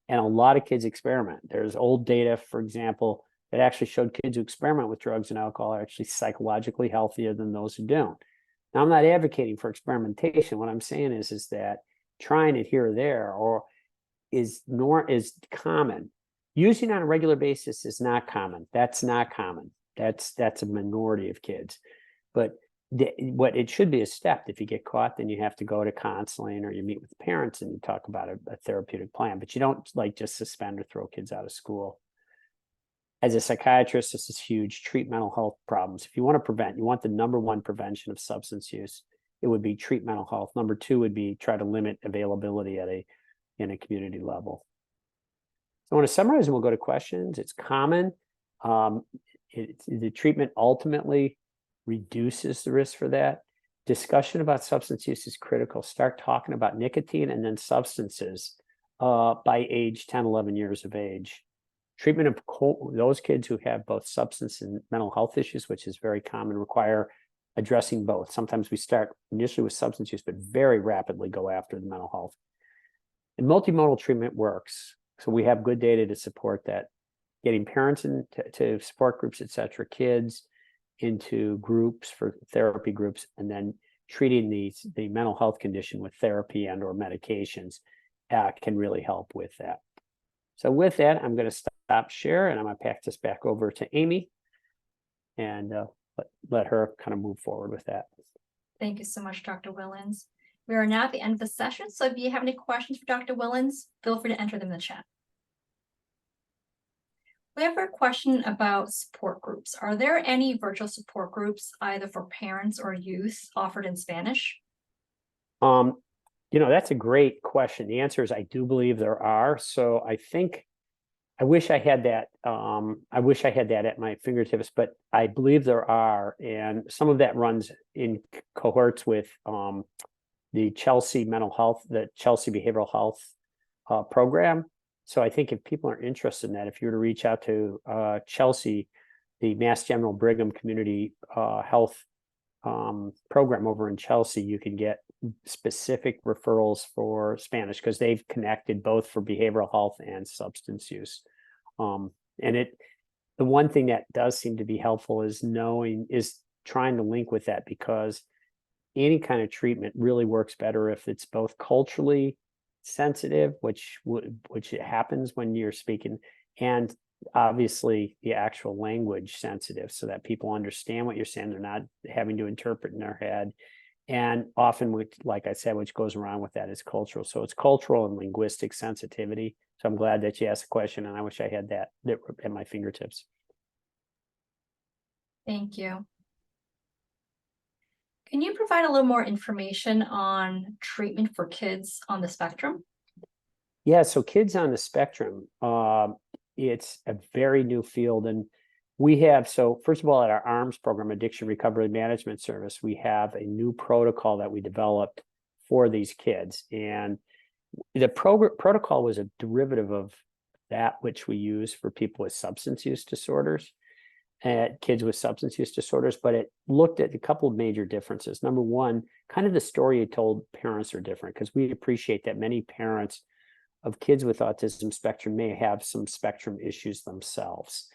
And a lot of kids experiment. There's old data, for example, that actually showed kids who experiment with drugs and alcohol are actually psychologically healthier than those who don't. Now, I'm not advocating for experimentation. What I'm saying is that trying it here or there is common. Using on a regular basis is not common. That's not common. That's a minority of kids. But what it should be is stepped. If you get caught, then you have to go to counseling, or you meet with parents and you talk about a therapeutic plan. But you don't just suspend or throw kids out of school. as a psychiatrist, this is huge. Treat mental health problems. If you want to prevent, you want the number one prevention of substance use, it would be treat mental health. Number two would be try to limit availability in a community level. So I want to summarize and we'll go to questions. It's common. The treatment ultimately reduces the risk for that. Discussion about substance use is critical. Start talking about nicotine and then substances by age 10, 11 years of age. Treatment of those kids who have both substance and mental health issues, which is very common, require addressing both. Sometimes we start initially with substance use, but very rapidly go after the mental health. And multimodal treatment works. So we have good data to support that. Getting parents into support groups, et cetera, kids into groups for therapy groups, and then treating the mental health condition with therapy and or medications can really help with that. So with that, I'm going to stop share and I'm going to pass this back over to Amy and let her kind of move forward with that. Thank you so much, Dr. Wilens. We are now at the end of the session, so if you have any questions for Dr. Wilens, feel free to enter them in the chat. We have a question about support groups. Are there any virtual support groups, either for parents or youth, offered in Spanish? That's a great question. The answer is I do believe there are. So I wish I had that. I wish I had that at my fingertips, but I believe there are. And some of that runs in cohorts with the Chelsea the Chelsea Behavioral Health program. So I think if people are interested in that, if you were to reach out to Chelsea, the Mass General Brigham Community Health program over in Chelsea, you can get specific referrals for Spanish because they've connected both for behavioral health and substance use. And the one thing that does seem to be helpful is trying to link with that, because any kind of treatment really works better if it's both culturally sensitive, which it happens when you're speaking, and obviously the actual language sensitive, so that people understand what you're saying. They're not having to interpret in their head. And often, like I said, which goes around with that is cultural. So it's cultural and linguistic sensitivity. So I'm glad that you asked the question, and I wish I had that at my fingertips. Thank you. Can you provide a little more information on treatment for kids on the spectrum? Yeah, so kids on the spectrum, it's a very new field. And we have, so first of all, at our ARMS program, Addiction Recovery Management Service, we have a new protocol that we developed for these kids. And the protocol was a derivative of that which we use for people with substance use disorders. Kids with substance use disorders, but it looked at a couple of major differences. Number one, kind of the story you told parents are different, because we appreciate that many parents of kids with autism spectrum may have some spectrum issues themselves.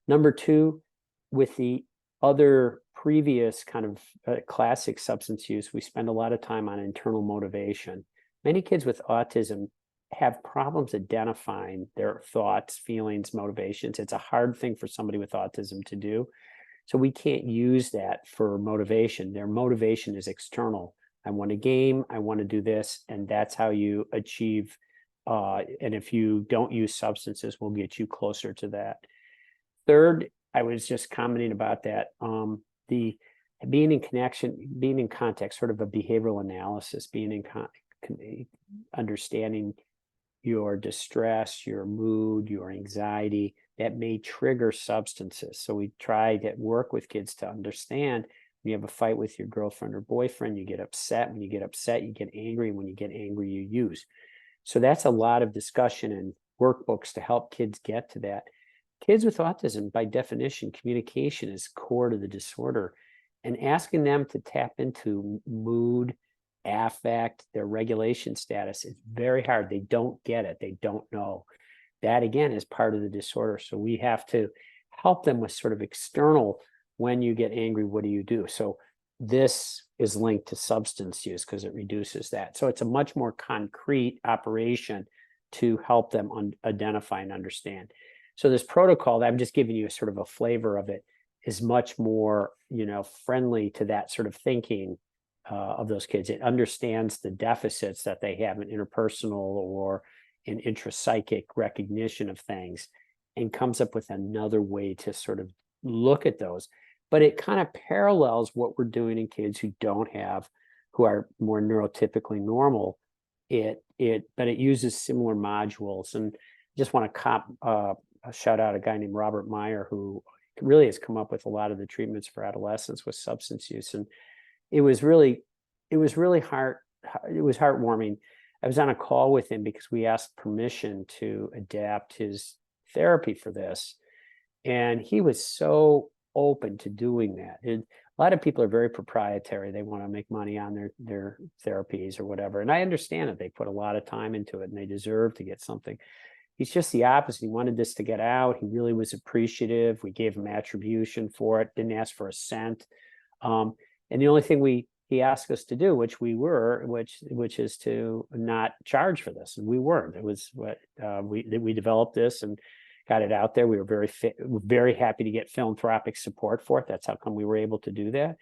Number two, with the other previous kind of classic substance use, we spend a lot of time on internal motivation. Many kids with autism have problems identifying their thoughts, feelings, motivations. It's a hard thing for somebody with autism to do. So we can't use that for motivation. Their motivation is external. I want a game, I want to do this, and that's how you achieve. And if you don't use substances, we'll get you closer to that. Third, I was just commenting about that. The being in connection, being in context, sort of a behavioral analysis, being in understanding your distress, your mood, your anxiety, that may trigger substances. So we try to work with kids to understand when you have a fight with your girlfriend or boyfriend, you get upset. When you get upset, you get angry. When you get angry, you use. So that's a lot of discussion and workbooks to help kids get to that. Kids with autism, by definition, communication is core to the disorder. And asking them to tap into mood, affect, their regulation status is very hard. They don't get it. They don't know. That, again, is part of the disorder. So we have to help them with sort of external, when you get angry, what do you do? So this is linked to substance use because it reduces that. So it's a much more concrete operation to help them identify and understand. So this protocol that I'm just giving you a sort of a flavor of it is much more, friendly to that sort of thinking of those kids. It understands the deficits that they have in interpersonal or in intrapsychic recognition of things. and comes up with another way to sort of look at those. But it kind of parallels what we're doing in kids who are more neurotypically normal. But it uses similar modules. And just want to shout out a guy named Robert Meyer, who really has come up with a lot of the treatments for adolescents with substance use. And it was really heartwarming. I was on a call with him because we asked permission to adapt his therapy for this. And he was so open to doing that. And a lot of people are very proprietary. They want to make money on their therapies or whatever. And I understand that they put a lot of time into it and they deserve to get something. He's just the opposite. He wanted this to get out. He really was appreciative. We gave him attribution for it, didn't ask for a cent. And the only thing he asked us to do, which is to not charge for this. And we weren't. It was what we developed this and got it out there. We were very happy to get philanthropic support for it. That's how come we were able to do that.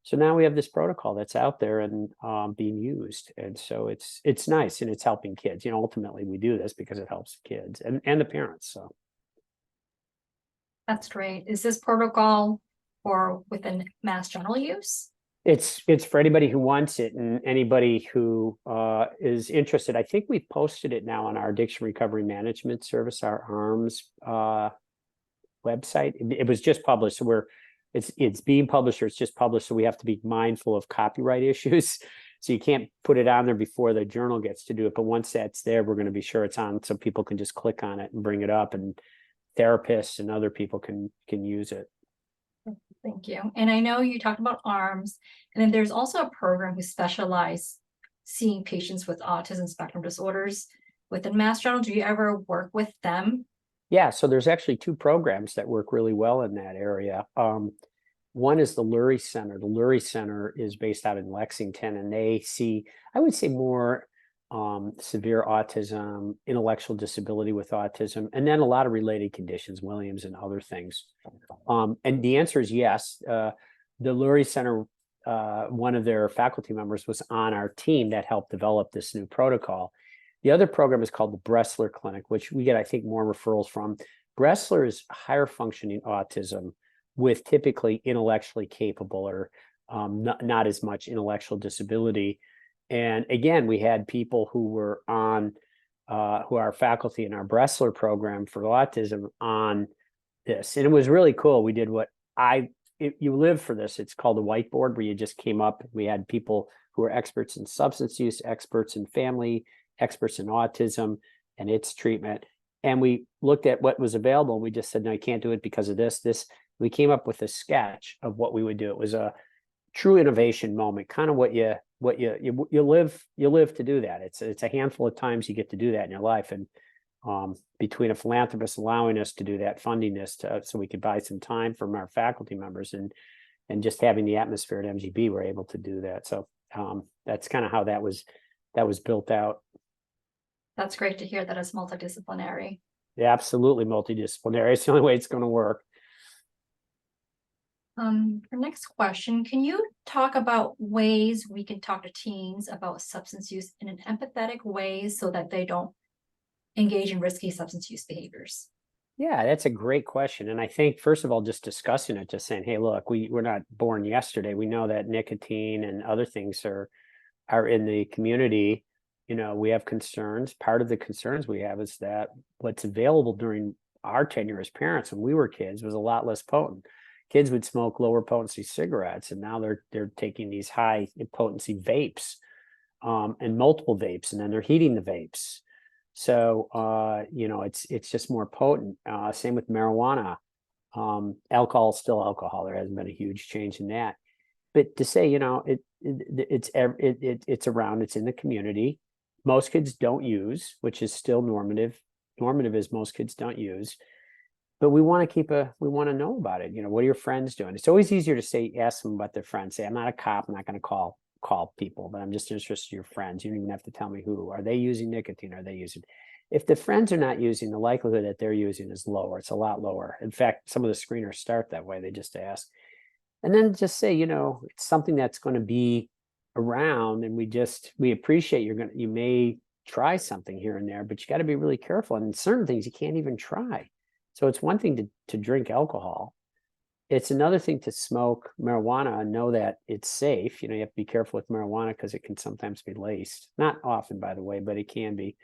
So now we have this protocol that's out there and being used. And so it's nice and it's helping kids. Ultimately we do this because it helps kids and the parents. So That's great. Is this protocol for within mass general use? It's for anybody who wants it and anybody who is interested. I think we've posted it now on our addiction recovery management service, our ARMS website. It was just published, so it's being published, or it's just published, so we have to be mindful of copyright issues. So you can't put it on there before the journal gets to do it. But once that's there, we're going to be sure it's on, so people can just click on it and bring it up, and therapists and other people can use it. Thank you. And I know you talked about ARMS, and then there's also a program who specialize seeing patients with autism spectrum disorders within Mass General. Do you ever work with them? Yeah, so there's actually two programs that work really well in that area. One is the Lurie Center. The Lurie Center is based out in Lexington, and they see, I would say, more severe autism, intellectual disability with autism, and then a lot of related conditions, Williams and other things. And the answer is yes. The Lurie Center, one of their faculty members was on our team that helped develop this new protocol. The other program is called the Bressler Clinic, which we get, I think, more referrals from. Bressler is higher functioning autism with typically intellectually capable or not as much intellectual disability. And again, we had people who were on, who are faculty in our Bressler program for autism on this. And it was really cool. We did you live for this. It's called a whiteboard, where you just came up. We had people who were experts in substance use, experts in family, experts in autism and its treatment. And we looked at what was available. And we just said, no, you can't do it because of this. We came up with a sketch of what we would do. It was a true innovation moment, kind of what you live to do that. It's a handful of times you get to do that in your life. And between a philanthropist allowing us to do that, funding this so we could buy some time from our faculty members and just having the atmosphere at MGB, we're able to do that. So that's kind of how that was built out. That's great to hear that it's multidisciplinary. Yeah, absolutely multidisciplinary. It's the only way it's going to work. For next question, can you talk about ways we can talk to teens about substance use in an empathetic way so that they don't engage in risky substance use behaviors? Yeah, that's a great question. And I think, first of all, just discussing it, just saying, hey, look, we're not born yesterday. We know that nicotine and other things are in the community. We have concerns. Part of the concerns we have is that what's available during our tenure as parents when we were kids was a lot less potent. Kids would smoke lower potency cigarettes, and now they're taking these high potency vapes, and multiple vapes, and then they're heating the vapes. So it's just more potent. Same with marijuana. Alcohol is still alcohol. There hasn't been a huge change in that. But to say, it's around, it's in the community. Most kids don't use, which is still normative. Normative is most kids don't use. But we want to know about it. What are your friends doing? It's always easier to ask them about their friends. Say, I'm not a cop. I'm not going to call people, but I'm just interested in your friends. You don't even have to tell me who. Are they using nicotine? Are they using? If the friends are not using, the likelihood that they're using is lower. It's a lot lower. In fact, some of the screeners start that way. They just ask. And then just say, it's something that's going to be around, and we appreciate you may try something here and there, but you got to be really careful. And certain things you can't even try. So it's one thing to drink alcohol. It's another thing to smoke marijuana and know that it's safe. You know, you have to be careful with marijuana because it can sometimes be laced. Not often, by the way, but it can be.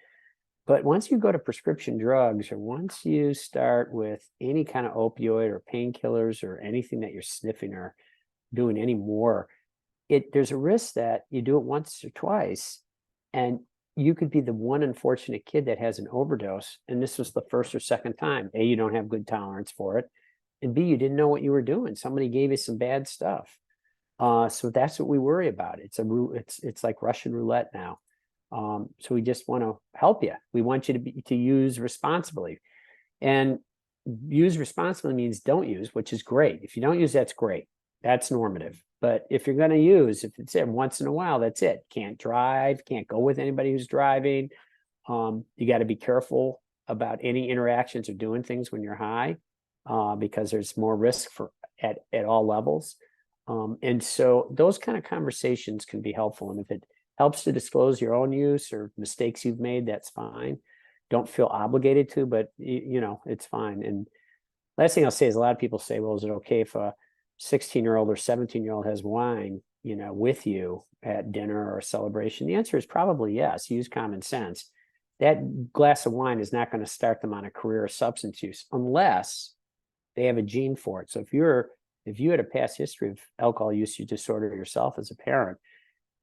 But once you go to prescription drugs, or once you start with any kind of opioid or painkillers or anything that you're sniffing or doing any more, there's a risk that you do it once or twice, and you could be the one unfortunate kid that has an overdose. And this was the first or second time. A, you don't have good tolerance for it. And B, you didn't know what you were doing. Somebody gave you some bad stuff. So that's what we worry about. It's like Russian roulette now. So we just want to help you. We want you to use responsibly. And use responsibly means don't use, which is great. If you don't use, that's great. That's normative. But if you're going to use, if it's once in a while, that's it. Can't drive, can't go with anybody who's driving. You got to be careful about any interactions or doing things when you're high, because there's more risk at all levels. And so those kind of conversations can be helpful. And if it helps to disclose your own use or mistakes you've made, that's fine. Don't feel obligated to, but you know, it's fine. And last thing I'll say is, a lot of people say, well, is it okay if a 16-year-old or 17-year-old has wine, you know, with you at dinner or a celebration? The answer is probably yes. Use common sense. That glass of wine is not going to start them on a career of substance use unless they have a gene for it. So if you had a past history of alcohol use disorder yourself as a parent,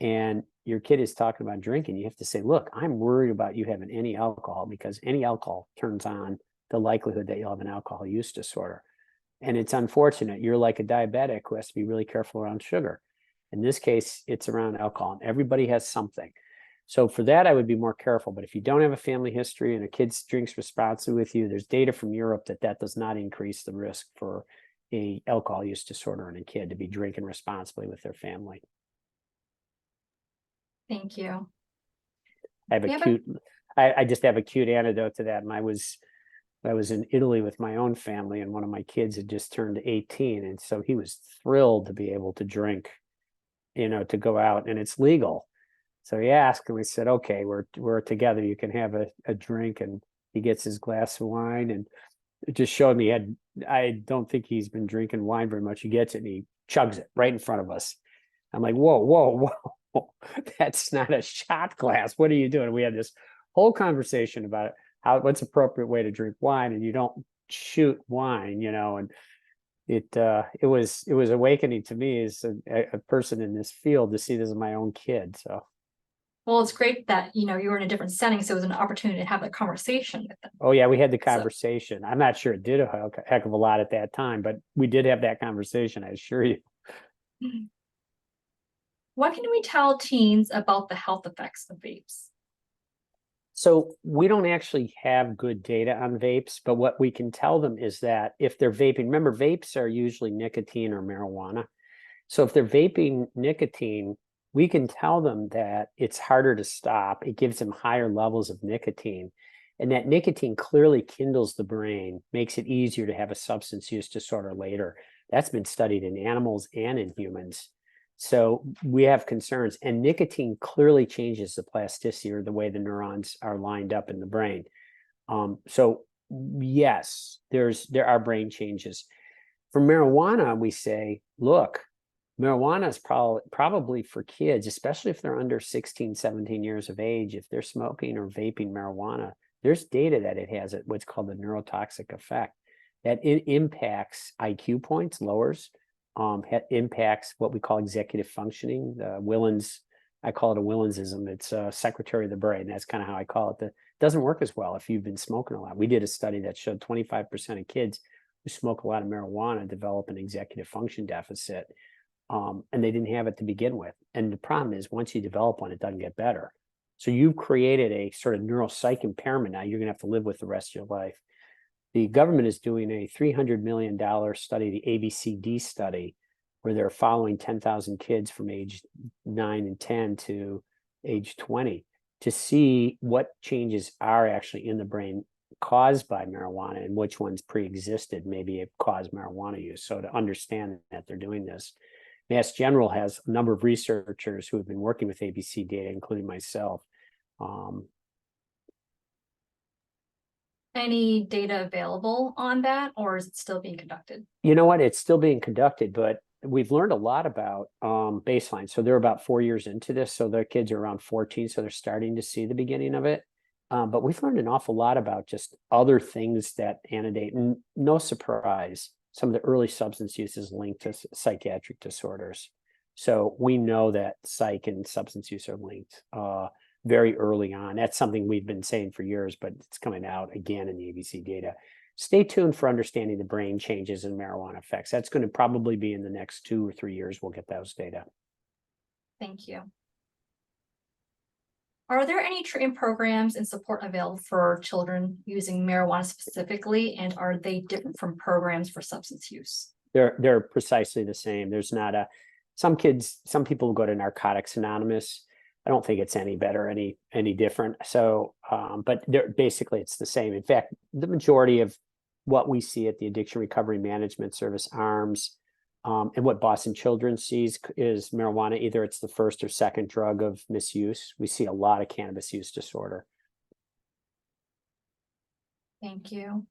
and your kid is talking about drinking, you have to say, look, I'm worried about you having any alcohol, because any alcohol turns on the likelihood that you'll have an alcohol use disorder. And it's unfortunate. You're like a diabetic who has to be really careful around sugar. In this case, it's around alcohol, and everybody has something. So for that, I would be more careful. But if you don't have a family history and a kid drinks responsibly with you, there's data from Europe that does not increase the risk for a alcohol use disorder in a kid to be drinking responsibly with their family. Thank you. I just have a cute anecdote to that. And I was in Italy with my own family, and one of my kids had just turned 18. And so he was thrilled to be able to drink, you know, to go out, and it's legal. So he asked, and we said, okay, we're together. You can have a drink. And he gets his glass of wine, and it just showed me I don't think he's been drinking wine very much. He gets it and he chugs it right in front of us. I'm like, whoa. That's not a shot glass. What are you doing? We had this whole conversation about it. What's appropriate way to drink wine, and you don't shoot wine, you know. And it was awakening to me as a person in this field to see this as my own kid. So, well, it's great that, you know, you were in a different setting, so it was an opportunity to have a conversation with them. Oh yeah, we had the conversation. So, I'm not sure it did a heck of a lot at that time, but we did have that conversation, I assure you. What can we tell teens about the health effects of vapes? So we don't actually have good data on vapes, but what we can tell them is that if they're vaping, remember, vapes are usually nicotine or marijuana. So if they're vaping nicotine, we can tell them that it's harder to stop. It gives them higher levels of nicotine. And that nicotine clearly kindles the brain, makes it easier to have a substance use disorder later. That's been studied in animals and in humans. So we have concerns, and nicotine clearly changes the plasticity, or the way the neurons are lined up in the brain. So yes, there are brain changes. For marijuana, we say, look, marijuana is probably for kids, especially if they're under 16, 17 years of age. If they're smoking or vaping marijuana, there's data that it has what's called the neurotoxic effect, that it impacts IQ points, lowers, impacts what we call executive functioning. Wilens, I call it a Wilensism. It's secretary of the brain. That's kind of how I call it. That doesn't work as well if you've been smoking a lot. We did a study that showed 25% of kids who smoke a lot of marijuana develop an executive function deficit. And they didn't have it to begin with. And the problem is, once you develop one, it doesn't get better. So you've created a sort of neuropsych impairment now you're going to have to live with the rest of your life. The government is doing a $300 million study, the ABCD study, where they're following 10,000 kids from age 9 and 10 to age 20 to see what changes are actually in the brain caused by marijuana and which ones pre-existed, maybe it caused marijuana use. So to understand that they're doing this, Mass General has a number of researchers who have been working with ABC data, including myself. any data available on that, or is it still being conducted? You know what? It's still being conducted, but we've learned a lot about baseline. So they're about 4 years into this. So their kids are around 14. So they're starting to see the beginning of it. But we've learned an awful lot about just other things that annotate. And no surprise, some of the early substance use is linked to psychiatric disorders. So we know that psych and substance use are linked very early on. That's something we've been saying for years, but it's coming out again in the ABC data. Stay tuned for understanding the brain changes and marijuana effects. That's going to probably be in the next 2 or 3 years. We'll get those data. Thank you. Are there any treatment programs and support available for children using marijuana specifically, and are they different from programs for substance use? They're precisely the same. There's not a some people go to Narcotics Anonymous. I don't think it's any better, any different. So, but basically it's the same. In fact, the majority of what we see at the Addiction Recovery Management Service, ARMS, and what Boston Children's sees is marijuana. Either it's the first or second drug of misuse. We see a lot of cannabis use disorder. Thank you.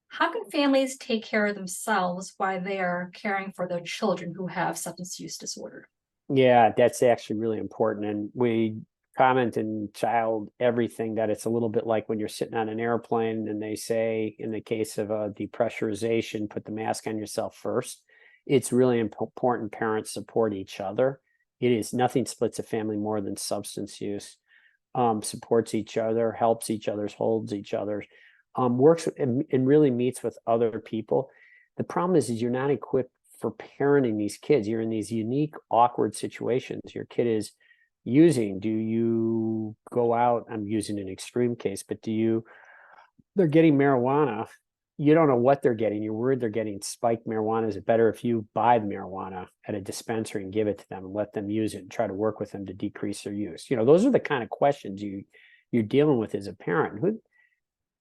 How can families take care of themselves while they are caring for their children who have substance use disorder? Yeah, that's actually really important. And we comment in Child Everything that it's a little bit like when you're sitting on an airplane and they say, in the case of a depressurization, put the mask on yourself first. It's really important parents support each other. It is nothing splits a family more than substance use. Supports each other, helps each other, holds each other, works and really meets with other people. The problem is you're not equipped for parenting these kids. You're in these unique, awkward situations. Your kid is using. Do you go out? I'm using an extreme case, but they're getting marijuana. You don't know what they're getting. You're worried they're getting spiked marijuana. Is it better if you buy the marijuana at a dispensary and give it to them and let them use it and try to work with them to decrease their use? Those are the kind of questions you're dealing with as a parent.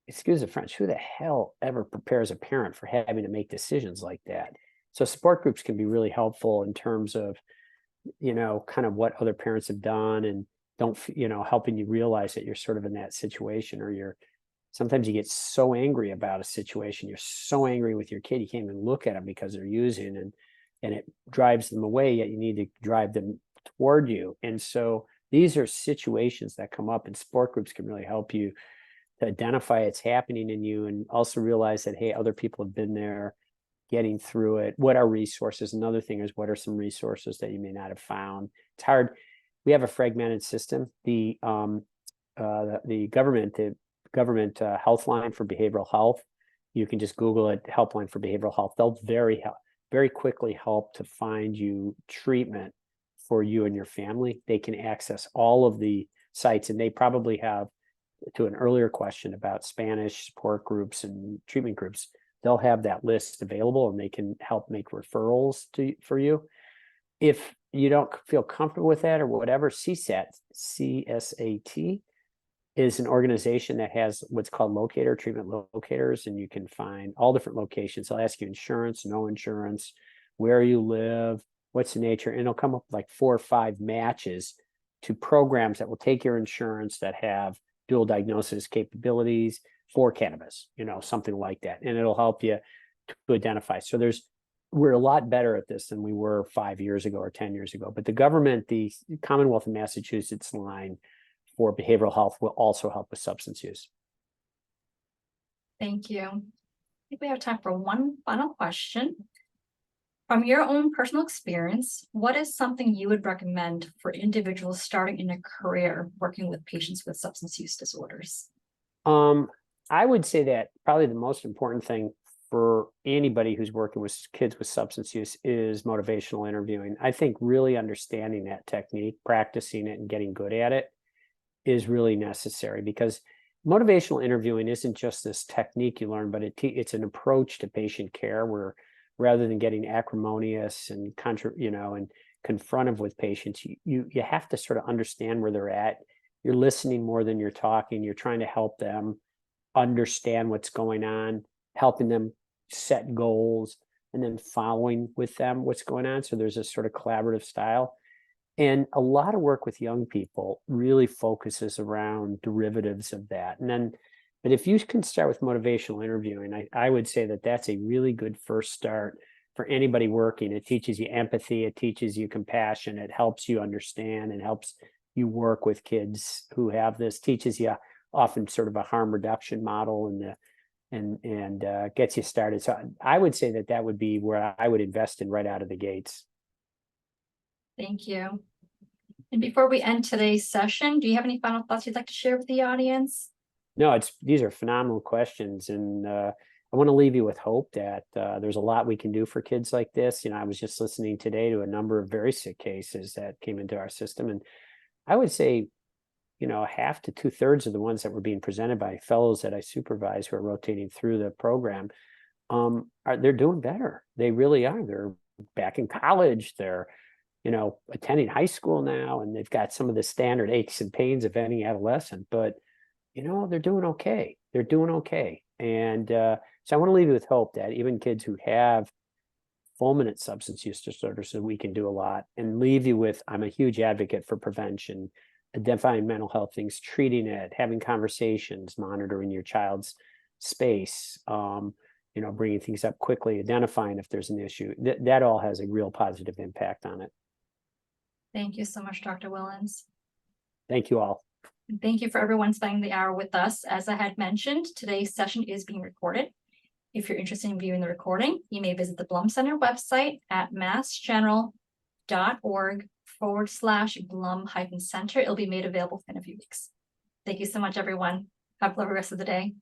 Excuse the French, who the hell ever prepares a parent for having to make decisions like that? So support groups can be really helpful in terms of, kind of what other parents have done and helping you realize that you're sort of in that situation, or sometimes you get so angry about a situation. You're so angry with your kid, you can't even look at them because they're using and it drives them away, yet you need to drive them toward you. And so these are situations that come up, and support groups can really help you to identify it's happening in you and also realize that, hey, other people have been there getting through it. What are resources? Another thing is, what are some resources that you may not have found? It's hard. We have a fragmented system. The government health line for behavioral health, you can just Google it, helpline for behavioral health. They'll very quickly help to find you treatment for you and your family. They can access all of the sites, and they probably have, to an earlier question about Spanish support groups and treatment groups, they'll have that list available and they can help make referrals for you. If you don't feel comfortable with that or whatever, CSAT is an organization that has what's called treatment locators, and you can find all different locations. They'll ask you insurance, no insurance, where you live, what's the nature, and it'll come up with like 4 or 5 matches to programs that will take your insurance that have dual diagnosis capabilities for cannabis, something like that. And it'll help you to identify. So we're a lot better at this than we were 5 years ago or 10 years ago. But the Commonwealth of Massachusetts line for behavioral health will also help with substance use. Thank you. I think we have time for one final question. From your own personal experience, what is something you would recommend for individuals starting in a career working with patients with substance use disorders? I would say that probably the most important thing for anybody who's working with kids with substance use is motivational interviewing. I think really understanding that technique, practicing it, and getting good at it is really necessary, because motivational interviewing isn't just this technique you learn, but it's an approach to patient care where, rather than getting acrimonious and and confrontive with patients, you have to sort of understand where they're at. You're listening more than you're talking. You're trying to help them understand what's going on, helping them set goals, and then following with them what's going on. So there's a sort of collaborative style. And a lot of work with young people really focuses around derivatives of that. And then But if you can start with motivational interviewing, I would say that that's a really good first start for anybody working. It teaches you empathy, it teaches you compassion, it helps you understand, and helps you work with kids who have this, teaches you often sort of a harm reduction model and gets you started. So I would say that that would be where I would invest in right out of the gates. Thank you. And before we end today's session, do you have any final thoughts you'd like to share with the audience? No, these are phenomenal questions, and I want to leave you with hope that there's a lot we can do for kids like this. I was just listening today to a number of very sick cases that came into our system, and I would say, half to 2/3 of the ones that were being presented by fellows that I supervise who are rotating through the program, they're doing better. They really are. They're back in college. They're attending high school now, and they've got some of the standard aches and pains of any adolescent, but they're doing okay. They're doing okay. And so I want to leave you with hope that even kids who have fulminant substance use disorders, that we can do a lot, and leave you with, I'm a huge advocate for prevention, identifying mental health things, treating it, having conversations, monitoring your child's space, bringing things up quickly, identifying if there's an issue. That all has a real positive impact on it. Thank you so much, Dr. Wilens. Thank you all. And thank you for everyone spending the hour with us. As I had mentioned, today's session is being recorded. If you're interested in viewing the recording, you may visit the Blum Center website at massgeneral.org/Blum-Center. It'll be made available in a few weeks. Thank you so much, everyone. Have a lovely rest of the day.